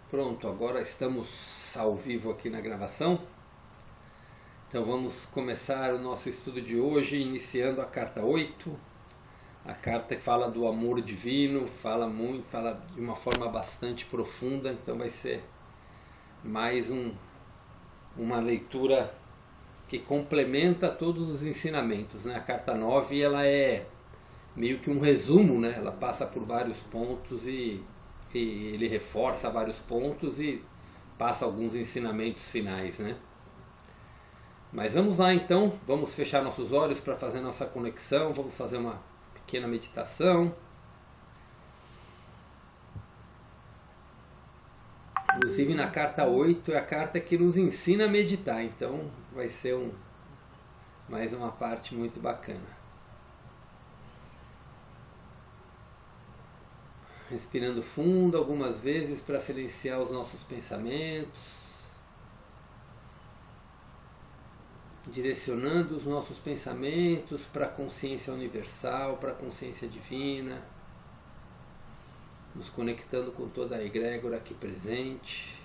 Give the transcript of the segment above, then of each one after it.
Pronto, agora estamos ao vivo aqui na gravação. Então vamos começar o nosso estudo de hoje, iniciando a carta 8. A carta que fala do amor divino, fala de uma forma bastante profunda. Então vai ser mais uma leitura que complementa todos os ensinamentos, né? A carta 9 ela é meio que um resumo, né? Ela passa por vários pontos e ele reforça vários pontos e passa alguns ensinamentos finais, né? Mas vamos lá então, vamos fechar nossos olhos para fazer nossa conexão, vamos fazer uma pequena meditação. Inclusive na carta 8 é a carta que nos ensina a meditar, então vai ser mais uma parte muito bacana. Respirando fundo algumas vezes para silenciar os nossos pensamentos, direcionando os nossos pensamentos para a consciência universal, para a consciência divina, nos conectando com toda a egrégora aqui presente.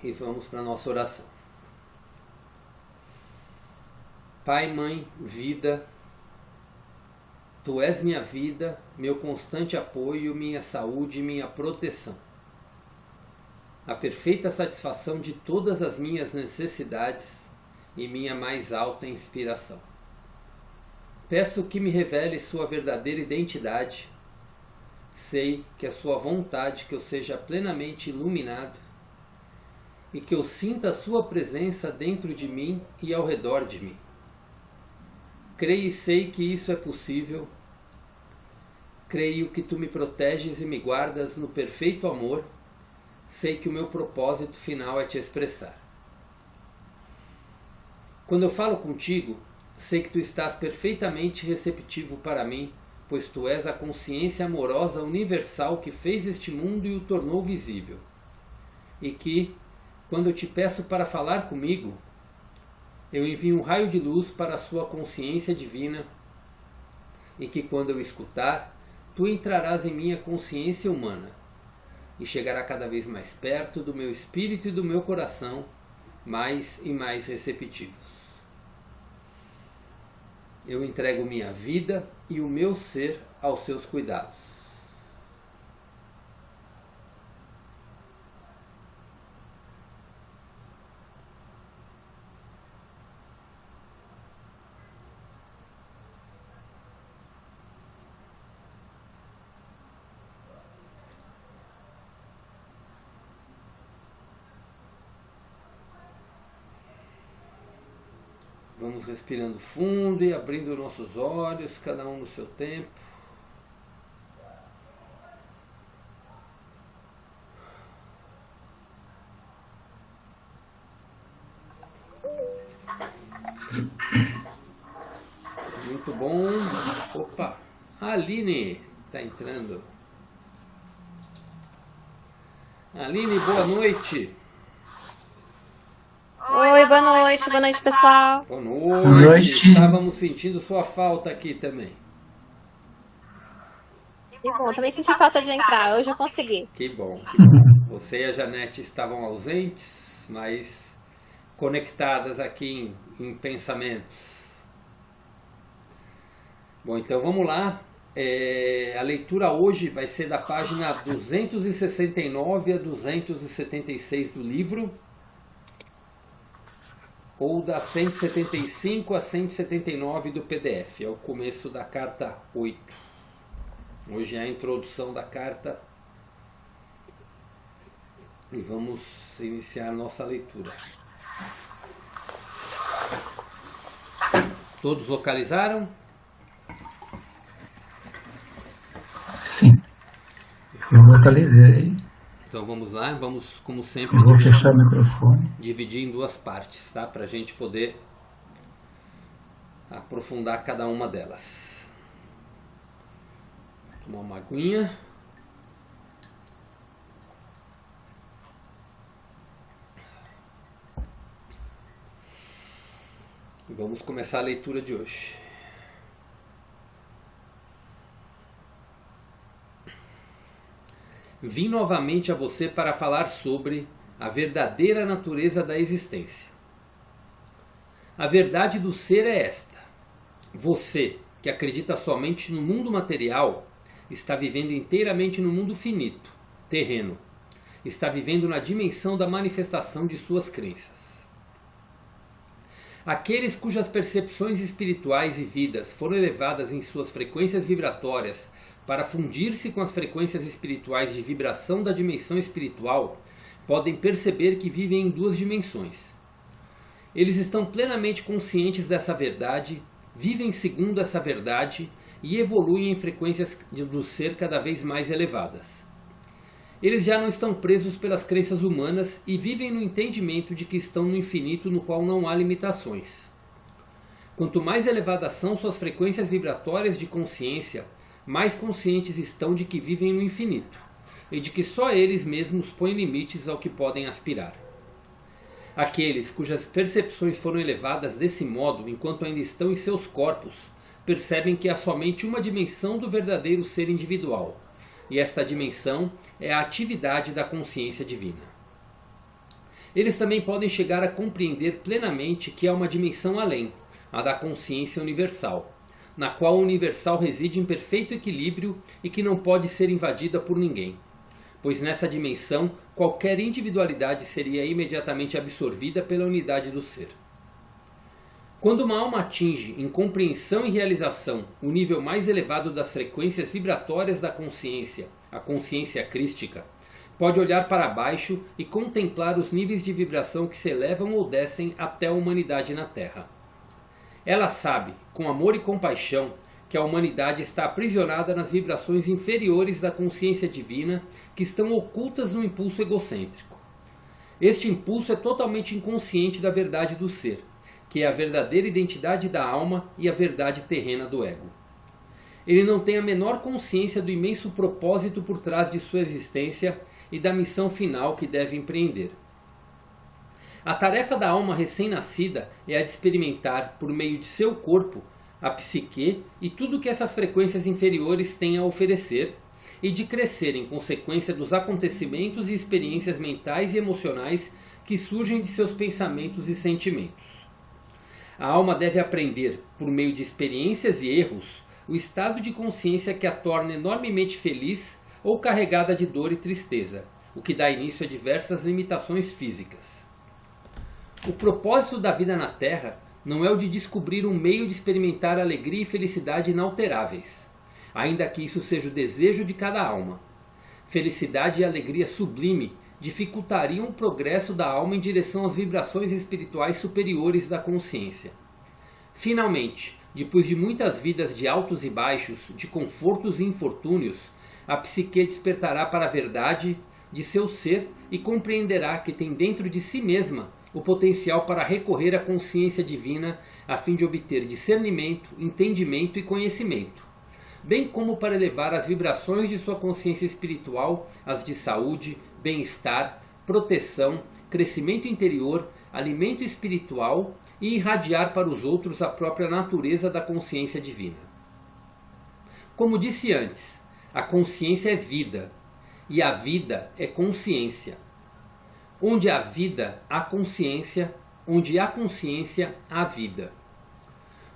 E vamos para a nossa oração. Pai, Mãe, Vida, Tu és minha vida, meu constante apoio, minha saúde e minha proteção. A perfeita satisfação de todas as minhas necessidades e minha mais alta inspiração. Peço que me revele sua verdadeira identidade. Sei que é sua vontade que eu seja plenamente iluminado e que eu sinta a sua presença dentro de mim e ao redor de mim. Creio e sei que isso é possível. Creio que tu me proteges e me guardas no perfeito amor. Sei que o meu propósito final é te expressar. Quando eu falo contigo, sei que tu estás perfeitamente receptivo para mim, pois tu és a consciência amorosa universal que fez este mundo e o tornou visível. E que, quando eu te peço para falar comigo, eu envio um raio de luz para a sua consciência divina e que quando eu escutar, tu entrarás em minha consciência humana e chegará cada vez mais perto do meu espírito e do meu coração, mais e mais receptivos. Eu entrego minha vida e o meu ser aos seus cuidados. Vamos respirando fundo e abrindo nossos olhos, cada um no seu tempo. Muito bom. Opa, a Aline está entrando. Aline, boa noite. Oi, boa noite pessoal. Boa noite. Estávamos sentindo sua falta aqui também. Que bom, também senti falta de entrar, hoje eu consegui. Que bom, que bom. Você e a Janete estavam ausentes, mas conectadas aqui em pensamentos. Bom, então vamos lá. A leitura hoje vai ser da página 269 a 276 do livro, ou da 175 a 179 do PDF. É o começo da carta 8. Hoje é a introdução da carta e vamos iniciar nossa leitura. Todos localizaram? Sim, eu localizei. Então vamos lá, vamos como sempre Eu vou fechar o microfone. dividir em duas partes, tá? Para a gente poder aprofundar cada uma delas. Tomar uma aguinha. Vamos começar a leitura de hoje. Vim novamente a você para falar sobre a verdadeira natureza da existência. A verdade do ser é esta. Você, que acredita somente no mundo material, está vivendo inteiramente no mundo finito, terreno. Está vivendo na dimensão da manifestação de suas crenças. Aqueles cujas percepções espirituais e vidas foram elevadas em suas frequências vibratórias para fundir-se com as frequências espirituais de vibração da dimensão espiritual, podem perceber que vivem em duas dimensões. Eles estão plenamente conscientes dessa verdade, vivem segundo essa verdade e evoluem em frequências do ser cada vez mais elevadas. Eles já não estão presos pelas crenças humanas e vivem no entendimento de que estão no infinito no qual não há limitações. Quanto mais elevadas são suas frequências vibratórias de consciência, mais conscientes estão de que vivem no infinito e de que só eles mesmos põem limites ao que podem aspirar. Aqueles cujas percepções foram elevadas desse modo enquanto ainda estão em seus corpos, percebem que há somente uma dimensão do verdadeiro ser individual, e esta dimensão é a atividade da consciência divina. Eles também podem chegar a compreender plenamente que há uma dimensão além, a da consciência universal, na qual o universal reside em perfeito equilíbrio e que não pode ser invadida por ninguém, pois nessa dimensão qualquer individualidade seria imediatamente absorvida pela unidade do ser. Quando uma alma atinge, em compreensão e realização, o nível mais elevado das frequências vibratórias da consciência, a consciência crística, pode olhar para baixo e contemplar os níveis de vibração que se elevam ou descem até a humanidade na Terra. Ela sabe, com amor e compaixão, que a humanidade está aprisionada nas vibrações inferiores da consciência divina que estão ocultas no impulso egocêntrico. Este impulso é totalmente inconsciente da verdade do ser, que é a verdadeira identidade da alma e a verdade terrena do ego. Ele não tem a menor consciência do imenso propósito por trás de sua existência e da missão final que deve empreender. A tarefa da alma recém-nascida é a de experimentar, por meio de seu corpo, a psique e tudo que essas frequências inferiores têm a oferecer, e de crescer em consequência dos acontecimentos e experiências mentais e emocionais que surgem de seus pensamentos e sentimentos. A alma deve aprender, por meio de experiências e erros, o estado de consciência que a torna enormemente feliz ou carregada de dor e tristeza, o que dá início a diversas limitações físicas. O propósito da vida na Terra não é o de descobrir um meio de experimentar alegria e felicidade inalteráveis, ainda que isso seja o desejo de cada alma. Felicidade e alegria sublime dificultariam o progresso da alma em direção às vibrações espirituais superiores da consciência. Finalmente, depois de muitas vidas de altos e baixos, de confortos e infortúnios, a psique despertará para a verdade de seu ser e compreenderá que tem dentro de si mesma o potencial para recorrer à consciência divina a fim de obter discernimento, entendimento e conhecimento, bem como para elevar as vibrações de sua consciência espiritual às de saúde, bem-estar, proteção, crescimento interior, alimento espiritual e irradiar para os outros a própria natureza da consciência divina. Como disse antes, a consciência é vida e a vida é consciência. Onde há vida, há consciência, onde há consciência, há vida.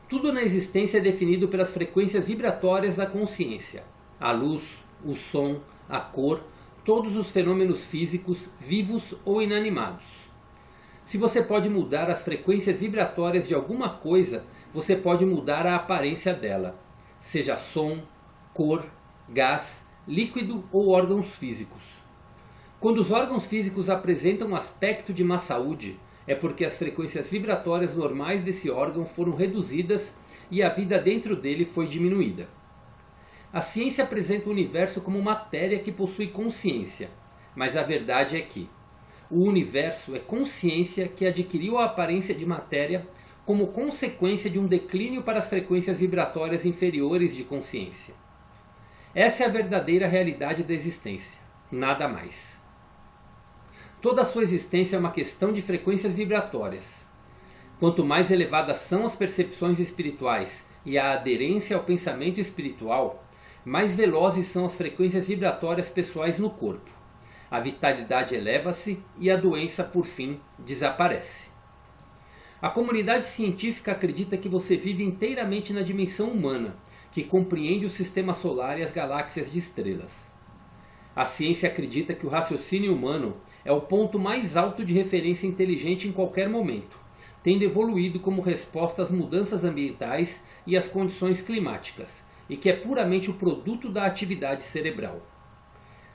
Tudo na existência é definido pelas frequências vibratórias da consciência. A luz, o som, a cor, todos os fenômenos físicos, vivos ou inanimados. Se você pode mudar as frequências vibratórias de alguma coisa, você pode mudar a aparência dela, seja som, cor, gás, líquido ou órgãos físicos. Quando os órgãos físicos apresentam um aspecto de má saúde, é porque as frequências vibratórias normais desse órgão foram reduzidas e a vida dentro dele foi diminuída. A ciência apresenta o universo como matéria que possui consciência, mas a verdade é que o universo é consciência que adquiriu a aparência de matéria como consequência de um declínio para as frequências vibratórias inferiores de consciência. Essa é a verdadeira realidade da existência, nada mais. Toda a sua existência é uma questão de frequências vibratórias. Quanto mais elevadas são as percepções espirituais e a aderência ao pensamento espiritual, mais velozes são as frequências vibratórias pessoais no corpo. A vitalidade eleva-se e a doença, por fim, desaparece. A comunidade científica acredita que você vive inteiramente na dimensão humana, que compreende o sistema solar e as galáxias de estrelas. A ciência acredita que o raciocínio humano é o ponto mais alto de referência inteligente em qualquer momento, tendo evoluído como resposta às mudanças ambientais e às condições climáticas, e que é puramente o produto da atividade cerebral.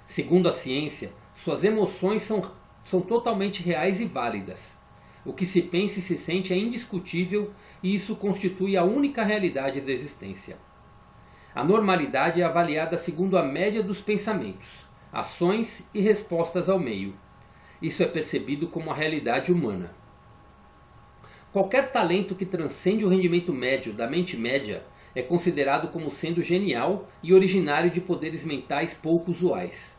Segundo a ciência, suas emoções são totalmente reais e válidas. O que se pensa e se sente é indiscutível e isso constitui a única realidade da existência. A normalidade é avaliada segundo a média dos pensamentos, ações e respostas ao meio. Isso é percebido como a realidade humana. Qualquer talento que transcende o rendimento médio da mente média é considerado como sendo genial e originário de poderes mentais pouco usuais.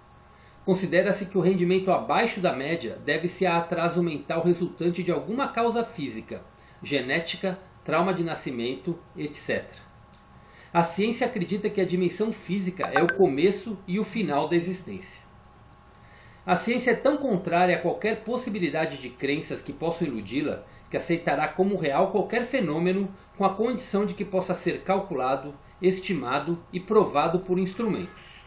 Considera-se que o rendimento abaixo da média deve-se a atraso mental resultante de alguma causa física, genética, trauma de nascimento, etc. A ciência acredita que a dimensão física é o começo e o final da existência. A ciência é tão contrária a qualquer possibilidade de crenças que possam iludi-la, que aceitará como real qualquer fenômeno com a condição de que possa ser calculado, estimado e provado por instrumentos.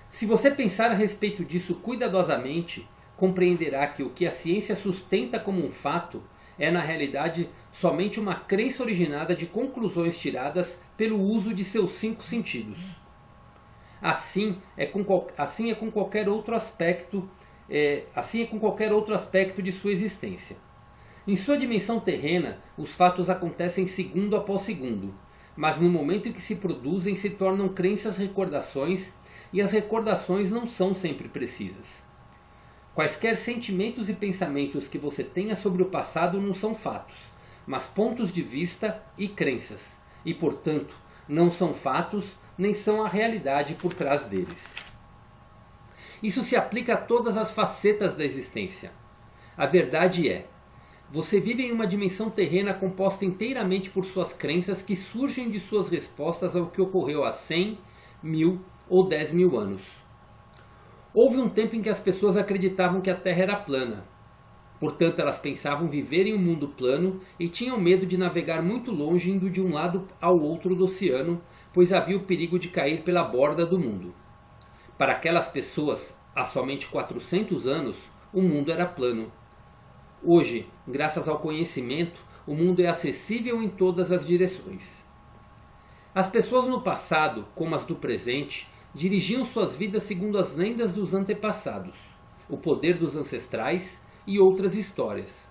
Se você pensar a respeito disso cuidadosamente, compreenderá que o que a ciência sustenta como um fato é na realidade somente uma crença originada de conclusões tiradas pelo uso de seus 5 sentidos. Assim é com qualquer outro aspecto de sua existência. Em sua dimensão terrena, os fatos acontecem segundo após segundo, mas no momento em que se produzem se tornam crenças recordações e as recordações não são sempre precisas. Quaisquer sentimentos e pensamentos que você tenha sobre o passado não são fatos, mas pontos de vista e crenças, e portanto não são fatos nem são a realidade por trás deles. Isso se aplica a todas as facetas da existência. A verdade é, você vive em uma dimensão terrena composta inteiramente por suas crenças que surgem de suas respostas ao que ocorreu há 100, 1000 ou 10.000 anos. Houve um tempo em que as pessoas acreditavam que a Terra era plana. Portanto, elas pensavam viver em um mundo plano e tinham medo de navegar muito longe indo de um lado ao outro do oceano, pois havia o perigo de cair pela borda do mundo. Para aquelas pessoas, há somente 400 anos, o mundo era plano. Hoje, graças ao conhecimento, o mundo é acessível em todas as direções. As pessoas no passado, como as do presente, dirigiam suas vidas segundo as lendas dos antepassados, o poder dos ancestrais e outras histórias.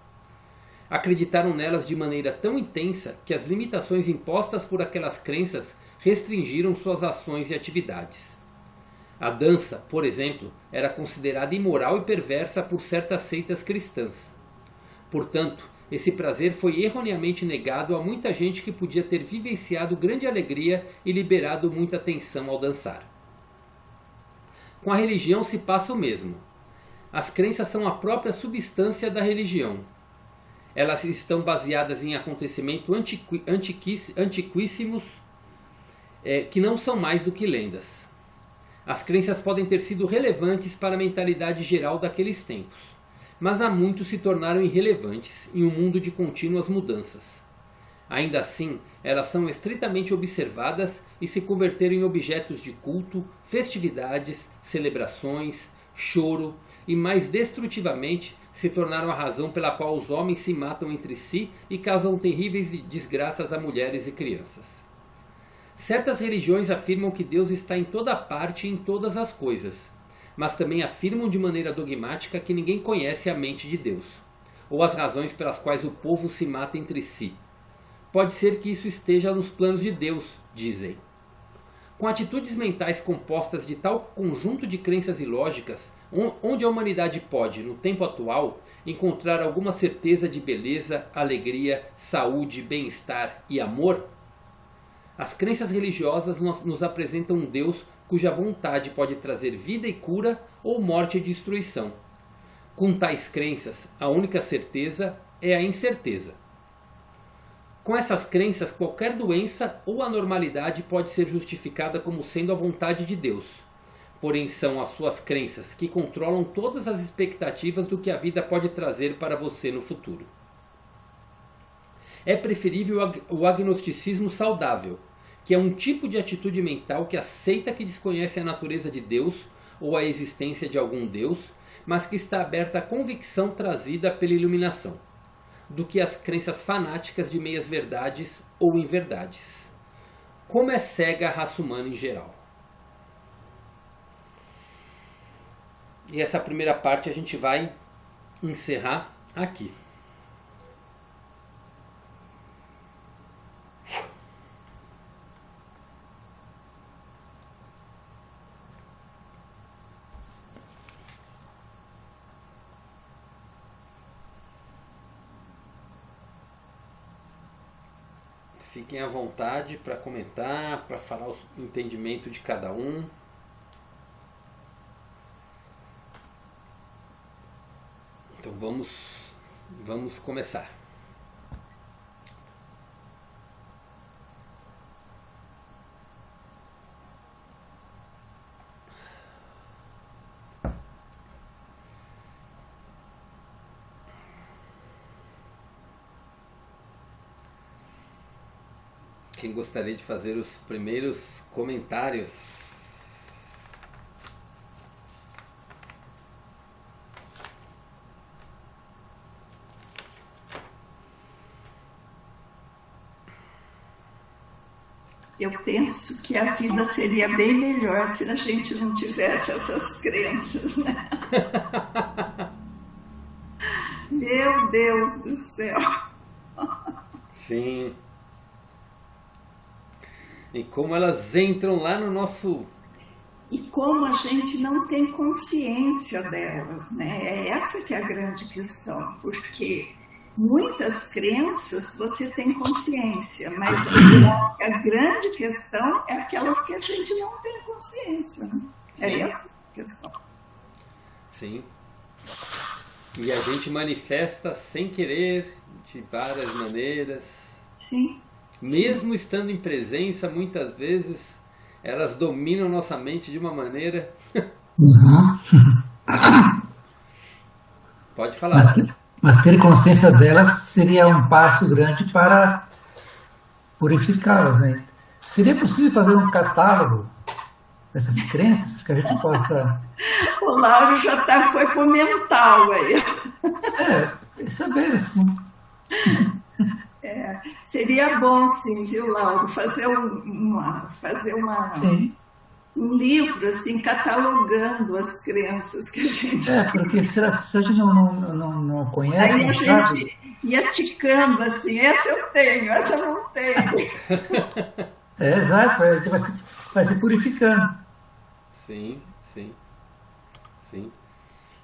Acreditaram nelas de maneira tão intensa que as limitações impostas por aquelas crenças restringiram suas ações e atividades. A dança, por exemplo, era considerada imoral e perversa por certas seitas cristãs. Portanto, esse prazer foi erroneamente negado a muita gente que podia ter vivenciado grande alegria e liberado muita tensão ao dançar. Com a religião se passa o mesmo. As crenças são a própria substância da religião. Elas estão baseadas em acontecimentos antiquíssimos que não são mais do que lendas. As crenças podem ter sido relevantes para a mentalidade geral daqueles tempos, mas há muito se tornaram irrelevantes em um mundo de contínuas mudanças. Ainda assim, elas são estritamente observadas e se converteram em objetos de culto, festividades, celebrações, choro e, mais destrutivamente, se tornaram a razão pela qual os homens se matam entre si e causam terríveis desgraças a mulheres e crianças. Certas religiões afirmam que Deus está em toda parte e em todas as coisas, mas também afirmam de maneira dogmática que ninguém conhece a mente de Deus, ou as razões pelas quais o povo se mata entre si. Pode ser que isso esteja nos planos de Deus, dizem. Com atitudes mentais compostas de tal conjunto de crenças ilógicas, onde a humanidade pode, no tempo atual, encontrar alguma certeza de beleza, alegria, saúde, bem-estar e amor? As crenças religiosas nos apresentam um Deus cuja vontade pode trazer vida e cura ou morte e destruição. Com tais crenças, a única certeza é a incerteza. Com essas crenças, qualquer doença ou anormalidade pode ser justificada como sendo a vontade de Deus. Porém, são as suas crenças que controlam todas as expectativas do que a vida pode trazer para você no futuro. É preferível o agnosticismo saudável, que é um tipo de atitude mental que aceita que desconhece a natureza de Deus ou a existência de algum Deus, mas que está aberta à convicção trazida pela iluminação, do que as crenças fanáticas de meias verdades ou inverdades. Como é cega a raça humana em geral. E essa primeira parte a gente vai encerrar aqui. Fiquem à vontade para comentar, para falar o entendimento de cada um. Então vamos começar. Quem gostaria de fazer os primeiros comentários? Eu penso que a vida seria bem melhor se a gente não tivesse essas crenças, né? Meu Deus do céu! Sim. E como elas entram lá no nosso... E como a gente não tem consciência delas, né? É essa que é a grande questão, porque muitas crenças você tem consciência, mas a grande questão é aquelas que a gente não tem consciência, né? É essa a questão. Sim. E a gente manifesta sem querer, de várias maneiras. Sim. Mesmo estando em presença, muitas vezes elas dominam nossa mente de uma maneira... Pode falar. Mas ter consciência delas seria um passo grande para purificá-las, né? Seria possível fazer um catálogo dessas crenças que a gente possa... O Lauro já foi pro mental aí. Saber assim. Seria bom, sim, viu, Lauro, fazer um livro, assim, catalogando as crenças que a gente tem. Porque se a gente não conhece, aí a sabe? gente ia ticando, assim, essa eu tenho, essa eu não tenho. Exato, vai se purificando. Sim.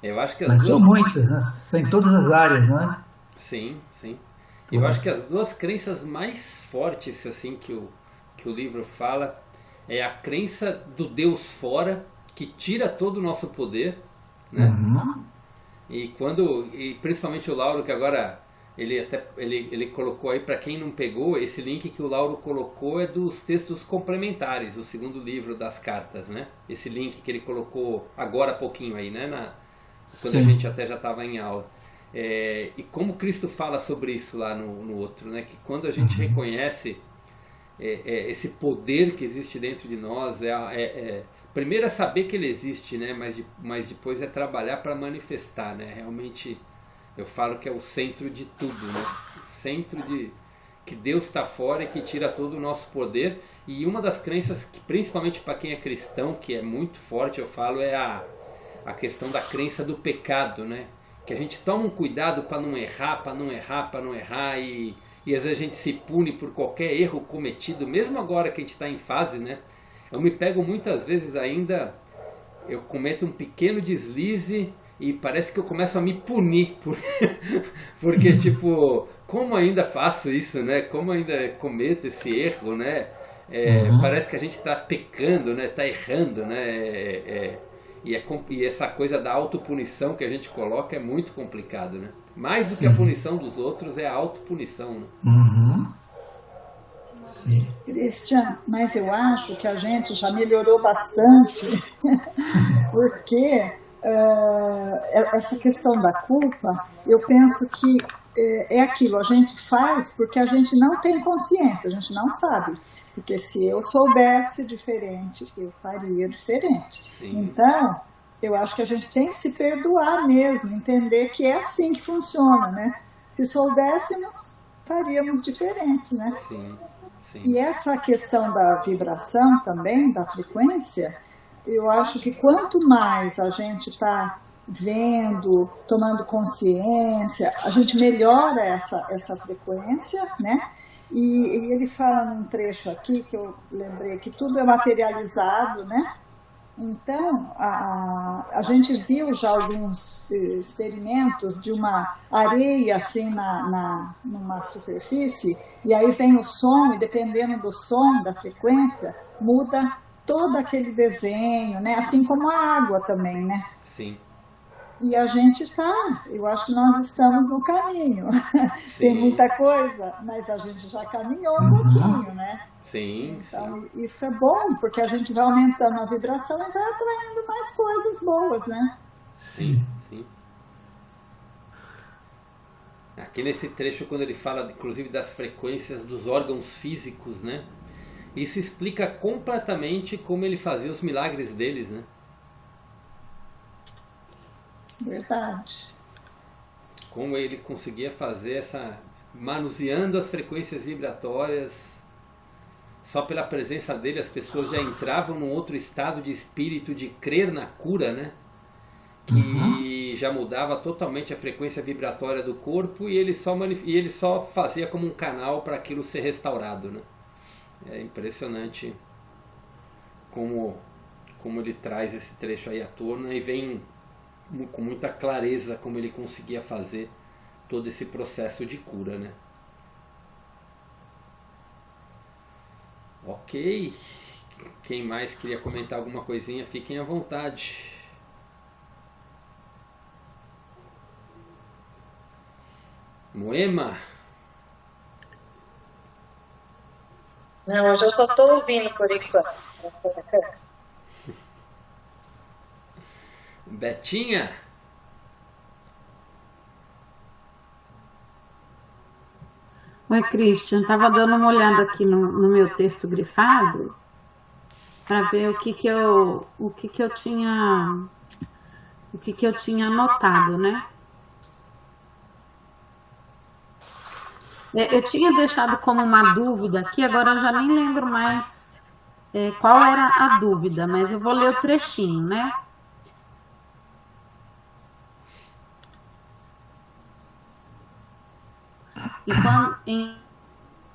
Eu acho que Mas são muitas, né? São em todas as áreas, não é? Sim. Eu acho que as duas crenças mais fortes assim que o livro fala é a crença do Deus fora, que tira todo o nosso poder, né? Uhum. E principalmente o Lauro, que agora ele colocou aí, para quem não pegou, esse link que o Lauro colocou é dos textos complementares, o segundo livro das cartas, né? Esse link que ele colocou agora há pouquinho aí, né? Quando a gente até já estava em aula. E como Cristo fala sobre isso lá no outro, né? Que quando a gente reconhece esse poder que existe dentro de nós, primeiro é saber que ele existe, né? Mas depois é trabalhar para manifestar, né? Realmente eu falo que é o centro de tudo, né? O centro de que Deus está fora e que tira todo o nosso poder. E uma das crenças que, principalmente para quem é cristão, que é muito forte, eu falo, é a questão da crença do pecado, né? Que a gente toma um cuidado para não errar, e às vezes a gente se pune por qualquer erro cometido, mesmo agora que a gente está em fase, né? Eu me pego muitas vezes ainda, eu cometo um pequeno deslize e parece que eu começo a me punir, porque tipo, como ainda faço isso, né? Como ainda cometo esse erro, né? Parece que a gente está pecando, né? Está errando, né? E essa coisa da autopunição que a gente coloca é muito complicado, né? Mais do que a punição dos outros é a autopunição, né? Uhum. Sim. Christian, mas eu acho que a gente já melhorou bastante, porque essa questão da culpa, eu penso que é aquilo, a gente faz porque a gente não tem consciência, a gente não sabe. Porque se eu soubesse diferente, eu faria diferente. Sim. Então, eu acho que a gente tem que se perdoar mesmo, entender que é assim que funciona, né? Se soubéssemos, faríamos diferente, né? Sim. Sim. E essa questão da vibração também, da frequência, eu acho que quanto mais a gente está vendo, tomando consciência, a gente melhora essa frequência, né? E ele fala num trecho aqui, que eu lembrei, que tudo é materializado, né? Então, a gente viu já alguns experimentos de uma areia assim numa superfície, e aí vem o som, e dependendo do som, da frequência, muda todo aquele desenho, né? Assim como a água também, né? Sim. E a gente eu acho que nós estamos no caminho. Tem muita coisa, mas a gente já caminhou um pouquinho, né? Sim, então, sim. isso é bom, porque a gente vai aumentando a vibração e vai atraindo mais coisas boas, né? Sim, sim. Aqui nesse trecho, quando ele fala, inclusive, das frequências dos órgãos físicos, né? Isso explica completamente como ele fazia os milagres deles, né? Verdade. Como ele conseguia fazer manuseando as frequências vibratórias. Só pela presença dele as pessoas já entravam num outro estado de espírito de crer na cura, né? Que já mudava totalmente a frequência vibratória do corpo e ele só fazia como um canal para aquilo ser restaurado, né? É impressionante como ele traz esse trecho aí à tona e vem com muita clareza como ele conseguia fazer todo esse processo de cura, né? Ok. Quem mais queria comentar alguma coisinha, fiquem à vontade. Moema? Não, hoje eu só estou ouvindo por enquanto. Betinha? Oi, Christian. Estava dando uma olhada aqui no meu texto grifado para ver o que eu tinha anotado, né? Eu tinha deixado como uma dúvida aqui, agora eu já nem lembro mais qual era a dúvida, mas eu vou ler o trechinho, né?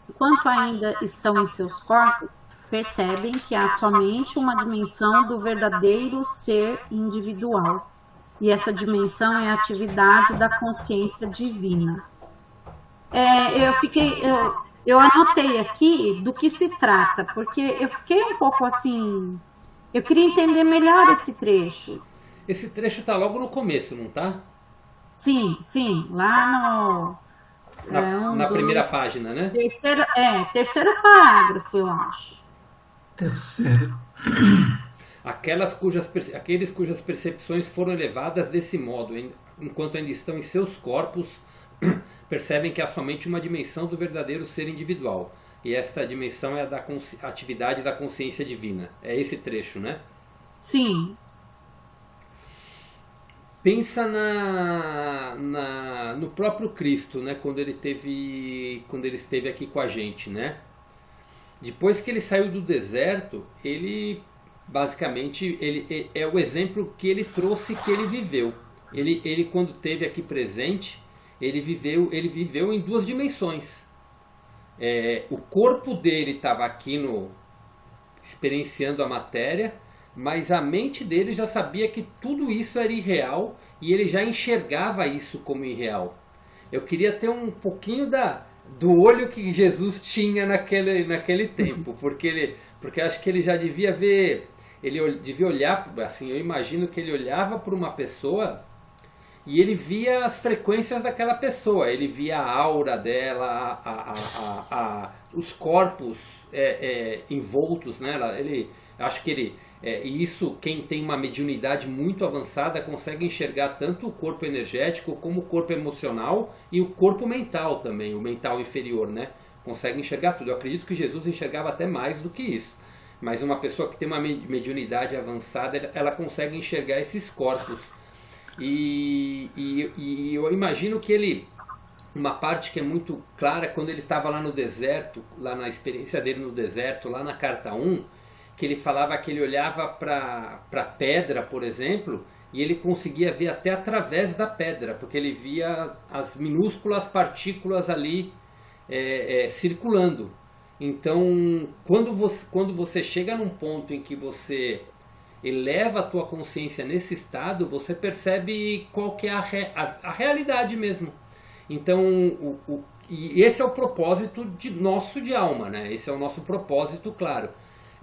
Enquanto ainda estão em seus corpos, percebem que há somente uma dimensão do verdadeiro ser individual. E essa dimensão é a atividade da consciência divina. Eu anotei aqui do que se trata, porque eu fiquei um pouco assim... Eu queria entender melhor esse trecho. Esse trecho está logo no começo, não tá? Sim, lá na primeira página, né? Terceiro parágrafo, eu acho. Terceiro. Aqueles cujas percepções foram elevadas desse modo, enquanto ainda estão em seus corpos, percebem que há somente uma dimensão do verdadeiro ser individual. E esta dimensão é a da atividade da consciência divina. É esse trecho, né? Sim. Pensa no próprio Cristo, né? Quando ele esteve aqui com a gente, né? Depois que ele saiu do deserto, ele basicamente ele é o exemplo que ele trouxe, que ele viveu. Ele quando esteve aqui presente, ele viveu em duas dimensões. O corpo dele estava aqui experienciando a matéria, mas a mente dele já sabia que tudo isso era irreal e ele já enxergava isso como irreal. Eu queria ter um pouquinho do olho que Jesus tinha naquele tempo, porque acho que ele já devia ver, ele devia olhar, assim, eu imagino que ele olhava para uma pessoa e ele via as frequências daquela pessoa, ele via a aura dela, os corpos envoltos nela. Acho que e isso, quem tem uma mediunidade muito avançada consegue enxergar tanto o corpo energético como o corpo emocional e o corpo mental também, o mental inferior, né? Consegue enxergar tudo. Eu acredito que Jesus enxergava até mais do que isso. Mas uma pessoa que tem uma mediunidade avançada, ela consegue enxergar esses corpos. E eu imagino que uma parte que é muito clara, quando ele estava lá no deserto, lá na experiência dele no deserto, lá na carta 1, que ele falava que ele olhava para a pedra, por exemplo, e ele conseguia ver até através da pedra, porque ele via as minúsculas partículas ali circulando. Então, quando você chega num ponto em que você eleva a tua consciência nesse estado, você percebe qual que é a realidade mesmo. Então, e esse é o propósito nosso de alma, né? Esse é o nosso propósito, claro.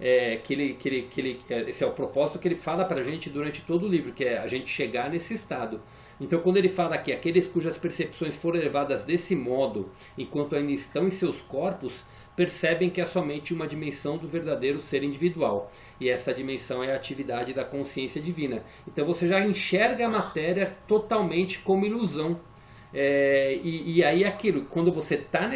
Esse é o propósito que ele fala para a gente durante todo o livro, que é a gente chegar nesse estado. Então, quando ele fala que aqueles cujas percepções foram elevadas desse modo, enquanto ainda estão em seus corpos, percebem que é somente uma dimensão do verdadeiro ser individual. E essa dimensão é a atividade da consciência divina. Então você já enxerga a matéria totalmente como ilusão. E aí aquilo, quando você está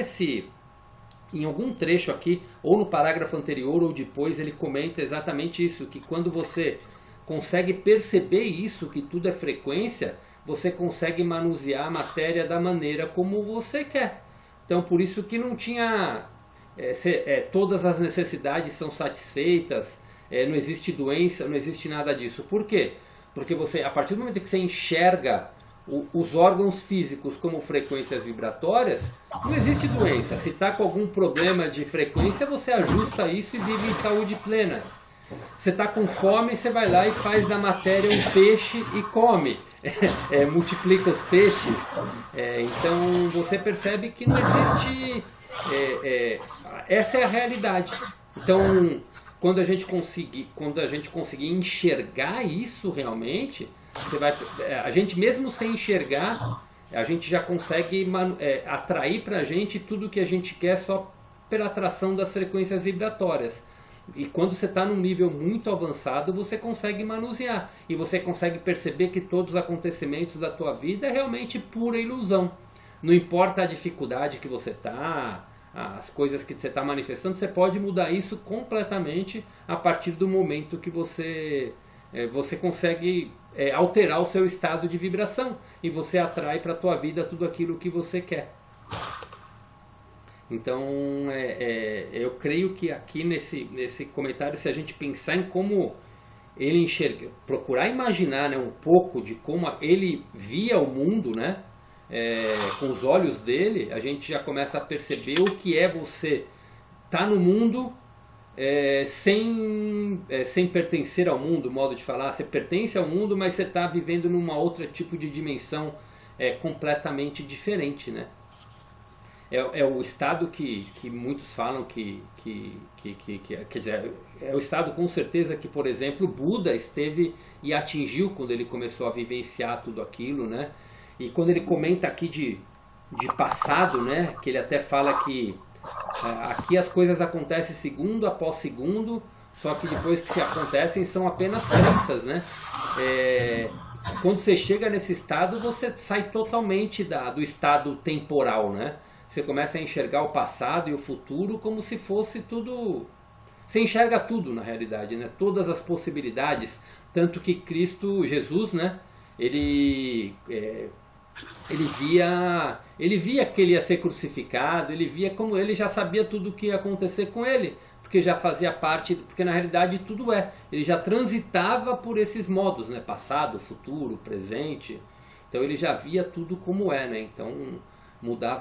em algum trecho aqui, ou no parágrafo anterior ou depois, ele comenta exatamente isso, que quando você consegue perceber isso, que tudo é frequência, você consegue manusear a matéria da maneira como você quer. Então por isso que não tinha... todas as necessidades são satisfeitas, não existe doença, não existe nada disso. Por quê? Porque a partir do momento que você enxerga os órgãos físicos como frequências vibratórias, não existe doença. Se está com algum problema de frequência, você ajusta isso e vive em saúde plena. Você está com fome, você vai lá e faz da matéria um peixe e come. Multiplica os peixes. Então você percebe que não existe... essa é a realidade. Então, quando a gente conseguir enxergar isso realmente, a gente mesmo sem enxergar, a gente já consegue atrair para a gente tudo que a gente quer só pela atração das frequências vibratórias. E quando você está num nível muito avançado, você consegue manusear. E você consegue perceber que todos os acontecimentos da tua vida é realmente pura ilusão. Não importa a dificuldade que você está, as coisas que você está manifestando, você pode mudar isso completamente a partir do momento que você consegue alterar o seu estado de vibração e você atrai para a tua vida tudo aquilo que você quer. Então, eu creio que aqui nesse comentário, se a gente pensar em como ele enxerga, procurar imaginar, né, um pouco de como ele via o mundo, né? Com os olhos dele, a gente já começa a perceber o que é você estar no mundo sem pertencer ao mundo, modo de falar. Você pertence ao mundo, mas você está vivendo numa outra tipo de dimensão completamente diferente, né? É o estado que muitos falam quer dizer, é o estado com certeza que, por exemplo, Buda esteve e atingiu quando ele começou a vivenciar tudo aquilo, né? E quando ele comenta aqui de passado, né, que ele até fala que aqui as coisas acontecem segundo após segundo, só que depois que se acontecem são apenas crenças, né? Quando você chega nesse estado, você sai totalmente do estado temporal, né? Você começa a enxergar o passado e o futuro como se fosse tudo... Você enxerga tudo na realidade, né? Todas as possibilidades, tanto que Jesus, né? Ele via que ele ia ser crucificado, ele via como ele já sabia tudo o que ia acontecer com ele, porque já fazia parte, porque na realidade tudo ele já transitava por esses modos, né? Passado, futuro, presente, então ele já via tudo como né? Então muda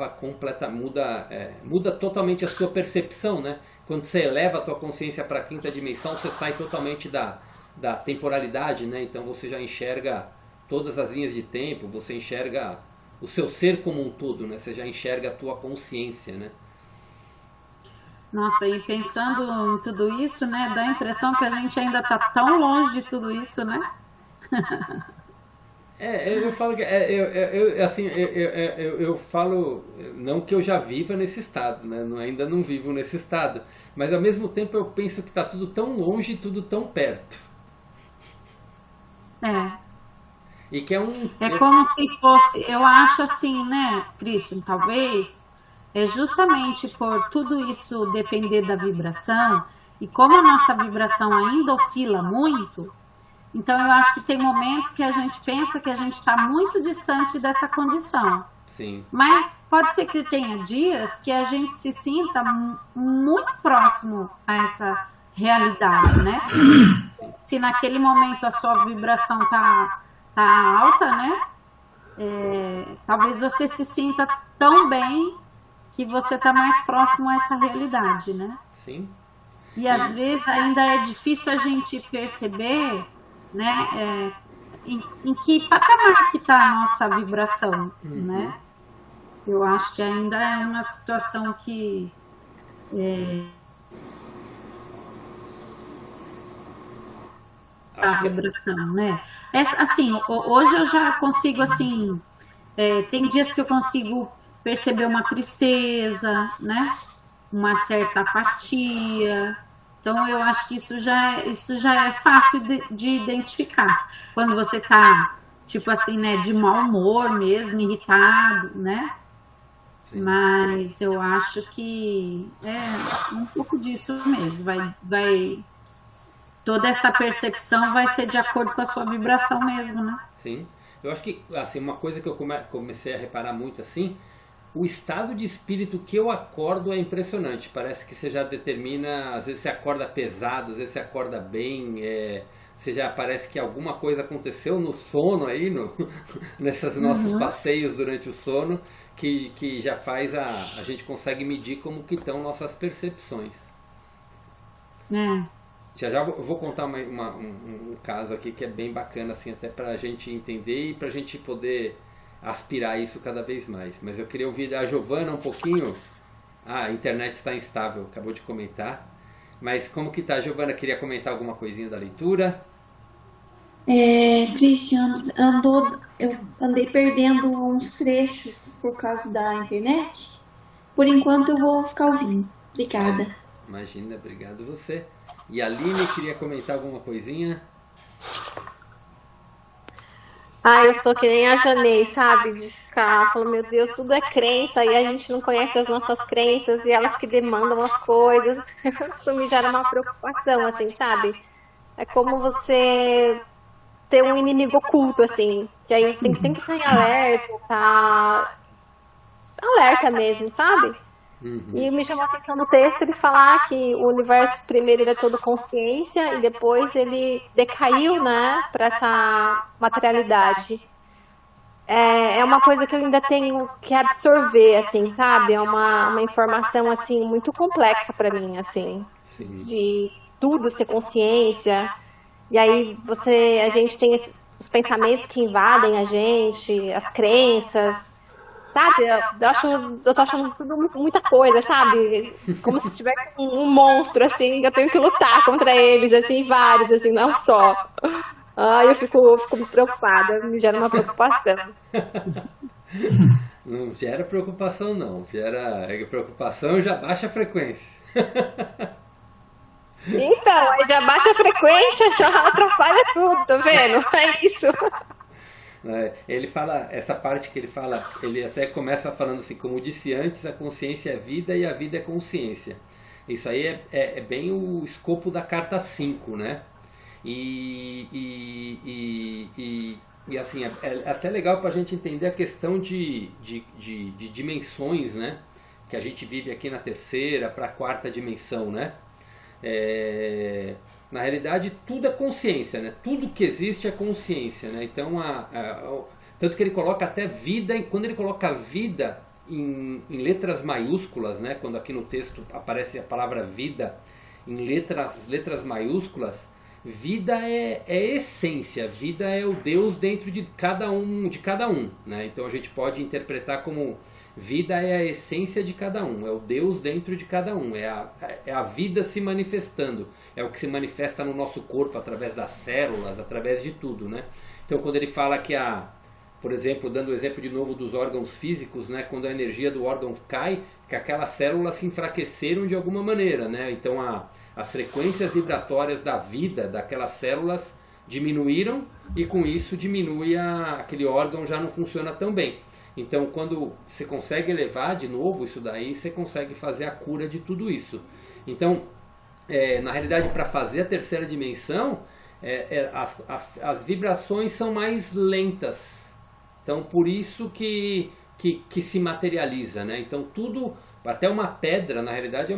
totalmente a sua percepção, né? Quando você eleva a tua consciência para a quinta dimensão, você sai totalmente da temporalidade, né? Então você já enxerga todas as linhas de tempo, você enxerga o seu ser como um todo, né? Você já enxerga a tua consciência, né? Nossa, e pensando em tudo isso, né, dá a impressão que a gente ainda está tão longe de tudo isso, né? Eu falo que eu falo não que eu já viva nesse estado, né? Ainda não vivo nesse estado, mas ao mesmo tempo eu penso que está tudo tão longe e tudo tão perto. E que é como se fosse, eu acho assim, né, Christian, talvez é justamente por tudo isso depender da vibração, e como a nossa vibração ainda oscila muito, então eu acho que tem momentos que a gente pensa que a gente está muito distante dessa condição. Sim. Mas pode ser que tenha dias que a gente se sinta muito próximo a essa realidade, né? Se naquele momento a sua vibração tá alta, né? Talvez você se sinta tão bem que você está mais próximo a essa realidade, né? Sim. E às vezes ainda é difícil a gente perceber, né, em que patamar que está a nossa vibração, né? Eu acho que ainda é uma situação que a vibração, né? Assim, hoje eu já consigo, assim, tem dias que eu consigo perceber uma tristeza, né? Uma certa apatia. Então, eu acho que isso já é fácil de identificar. Quando você tá, tipo assim, né, de mau humor mesmo, irritado, né? Sim. Mas eu acho que é um pouco disso mesmo. Toda essa percepção vai ser de acordo com a sua vibração mesmo, né? Sim. Eu acho que, assim, uma coisa que eu comecei a reparar muito, assim, o estado de espírito que eu acordo é impressionante. Parece que você já determina, às vezes você acorda pesado, às vezes você acorda bem, você já parece que alguma coisa aconteceu no sono aí, nesses nossos passeios durante o sono, que já faz a gente consegue medir como que estão nossas percepções. Já eu vou contar um caso aqui que é bem bacana, assim, até para a gente entender e para a gente poder aspirar isso cada vez mais. Mas eu queria ouvir a Giovana um pouquinho. A internet está instável, acabou de comentar. Mas como que tá, Giovana? Queria comentar alguma coisinha da leitura? Christian, eu andei perdendo uns trechos por causa da internet. Por enquanto eu vou ficar ouvindo. Obrigada. Imagina, obrigado você. E a Aline queria comentar alguma coisinha? Eu estou que nem a Janei, sabe? De ficar falando, meu Deus, tudo é crença e a gente não conhece as nossas crenças e elas que demandam as coisas. Isso me gera uma preocupação, assim, sabe? É como você ter um inimigo oculto, assim. Que aí você tem que sempre estar em alerta, alerta mesmo, sabe? E me chamou a atenção no texto ele falar que o universo primeiro ele é todo consciência e depois ele decaiu, né, para essa materialidade. É uma coisa que eu ainda tenho que absorver, assim, sabe? É uma informação assim muito complexa para mim, assim. Sim. De tudo ser consciência. E aí a gente tem os pensamentos que invadem a gente, as crenças. Sabe, eu tô achando tudo muita coisa, sabe? Como se tivesse um monstro, assim, que eu tenho que lutar contra eles, assim, vários, assim, não só. Eu fico preocupada, me gera uma preocupação. Não gera preocupação, não. Gera preocupação, já baixa a frequência. Então, aí já baixa a frequência, já atrapalha tudo, tá vendo? É isso. Ele fala, essa parte que ele fala, ele até começa falando assim, como disse antes, a consciência é vida e a vida é consciência. Isso aí é bem o escopo da carta 5, né? E assim, é até legal para a gente entender a questão de dimensões, né? Que a gente vive aqui na terceira para a quarta dimensão, né? Na realidade, tudo é consciência, né? Tudo que existe é consciência, né? Então, tanto que ele coloca até vida, quando ele coloca vida em letras maiúsculas, né? Quando aqui no texto aparece a palavra vida em letras maiúsculas, vida é essência, vida é o Deus dentro de cada um, né? Então a gente pode interpretar como vida é a essência de cada um, é o Deus dentro de cada um, é a vida se manifestando, é o que se manifesta no nosso corpo através das células, através de tudo, né? Então quando ele fala que por exemplo, dando o exemplo de novo dos órgãos físicos, né? Quando a energia do órgão cai, que aquelas células se enfraqueceram de alguma maneira, né? Então as frequências vibratórias da vida daquelas células diminuíram e com isso diminui aquele órgão, já não funciona tão bem. Então quando você consegue elevar de novo isso daí, você consegue fazer a cura de tudo isso. Então, na realidade, para fazer a terceira dimensão, as vibrações são mais lentas. Então por isso que se materializa, né? Então tudo, até uma pedra, na realidade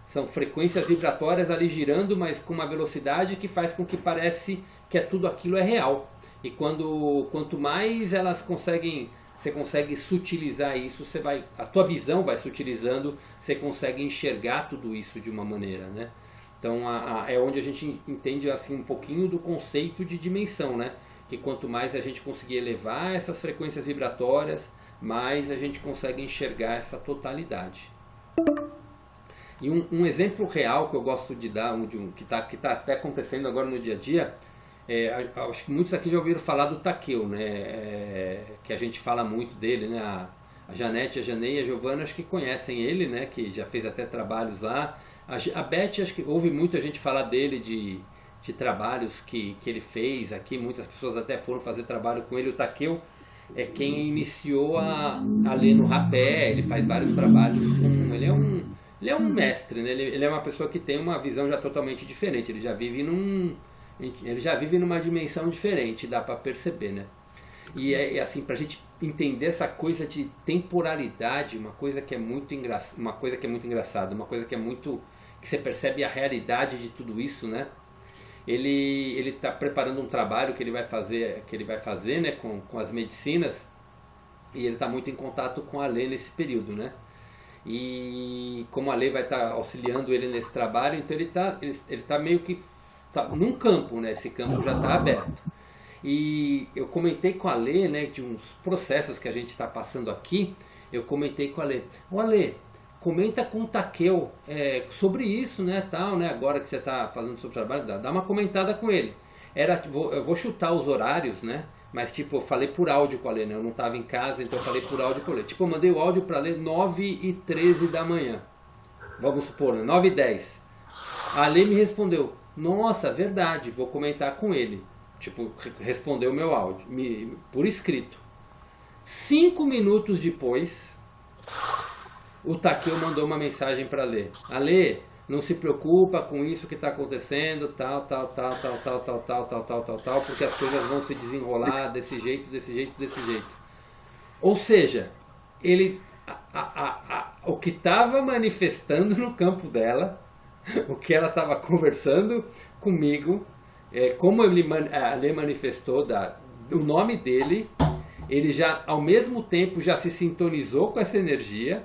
são frequências vibratórias ali girando, mas com uma velocidade que faz com que parece que tudo aquilo é real. E quanto mais você consegue sutilizar isso, a tua visão vai sutilizando, você consegue enxergar tudo isso de uma maneira, né? Então é onde a gente entende assim um pouquinho do conceito de dimensão, né? Que quanto mais a gente conseguir elevar essas frequências vibratórias, mais a gente consegue enxergar essa totalidade. E um exemplo real que eu gosto de dar, que está até acontecendo agora no dia a dia, acho que muitos aqui já ouviram falar do Takeo, né? Que a gente fala muito dele, né? A Janete, a Janei e a Giovana acho que conhecem ele, né? Que já fez até trabalhos lá. A Beth, acho que ouve muita gente falar dele, de trabalhos que ele fez aqui, muitas pessoas até foram fazer trabalho com ele. O Takeo é quem iniciou a ler no rapé, ele faz vários trabalhos ele é um mestre, né? Ele é uma pessoa que tem uma visão já totalmente diferente, ele já vive numa dimensão diferente, dá para perceber, né? E assim, pra gente entender essa coisa de temporalidade, uma coisa que é muito engraçada, uma coisa que você percebe a realidade de tudo isso, né? Ele está preparando um trabalho que ele vai fazer, né, com as medicinas, e ele está muito em contato com a Lê nesse período, né? E como a Lê vai estar auxiliando ele nesse trabalho, então ele tá meio que num campo, né? Esse campo já está aberto. E eu comentei com a Lê, né, de uns processos que a gente está passando aqui. Eu comentei com a Lê: Lê, comenta com o Takeo sobre isso, né, tal, né, agora que você está fazendo o seu trabalho, dá uma comentada com ele. Eu vou chutar os horários, né, mas tipo, eu falei por áudio com a Lê, né, eu não estava em casa, então eu falei por áudio com a Lê. Tipo, eu mandei o áudio para a Lê 9h13 da manhã, vamos supor, né, 9h10. A Lê me respondeu: nossa, verdade, vou comentar com ele. Tipo, respondeu o meu áudio, por escrito. 5 minutos depois, o Takeo mandou uma mensagem para a Lê: Lê, não se preocupa com isso que está acontecendo, tal, porque as coisas vão se desenrolar desse jeito. Ou seja, o que estava manifestando no campo dela, o que ela estava conversando comigo, como a Lê manifestou o nome dele, ele já, ao mesmo tempo, já se sintonizou com essa energia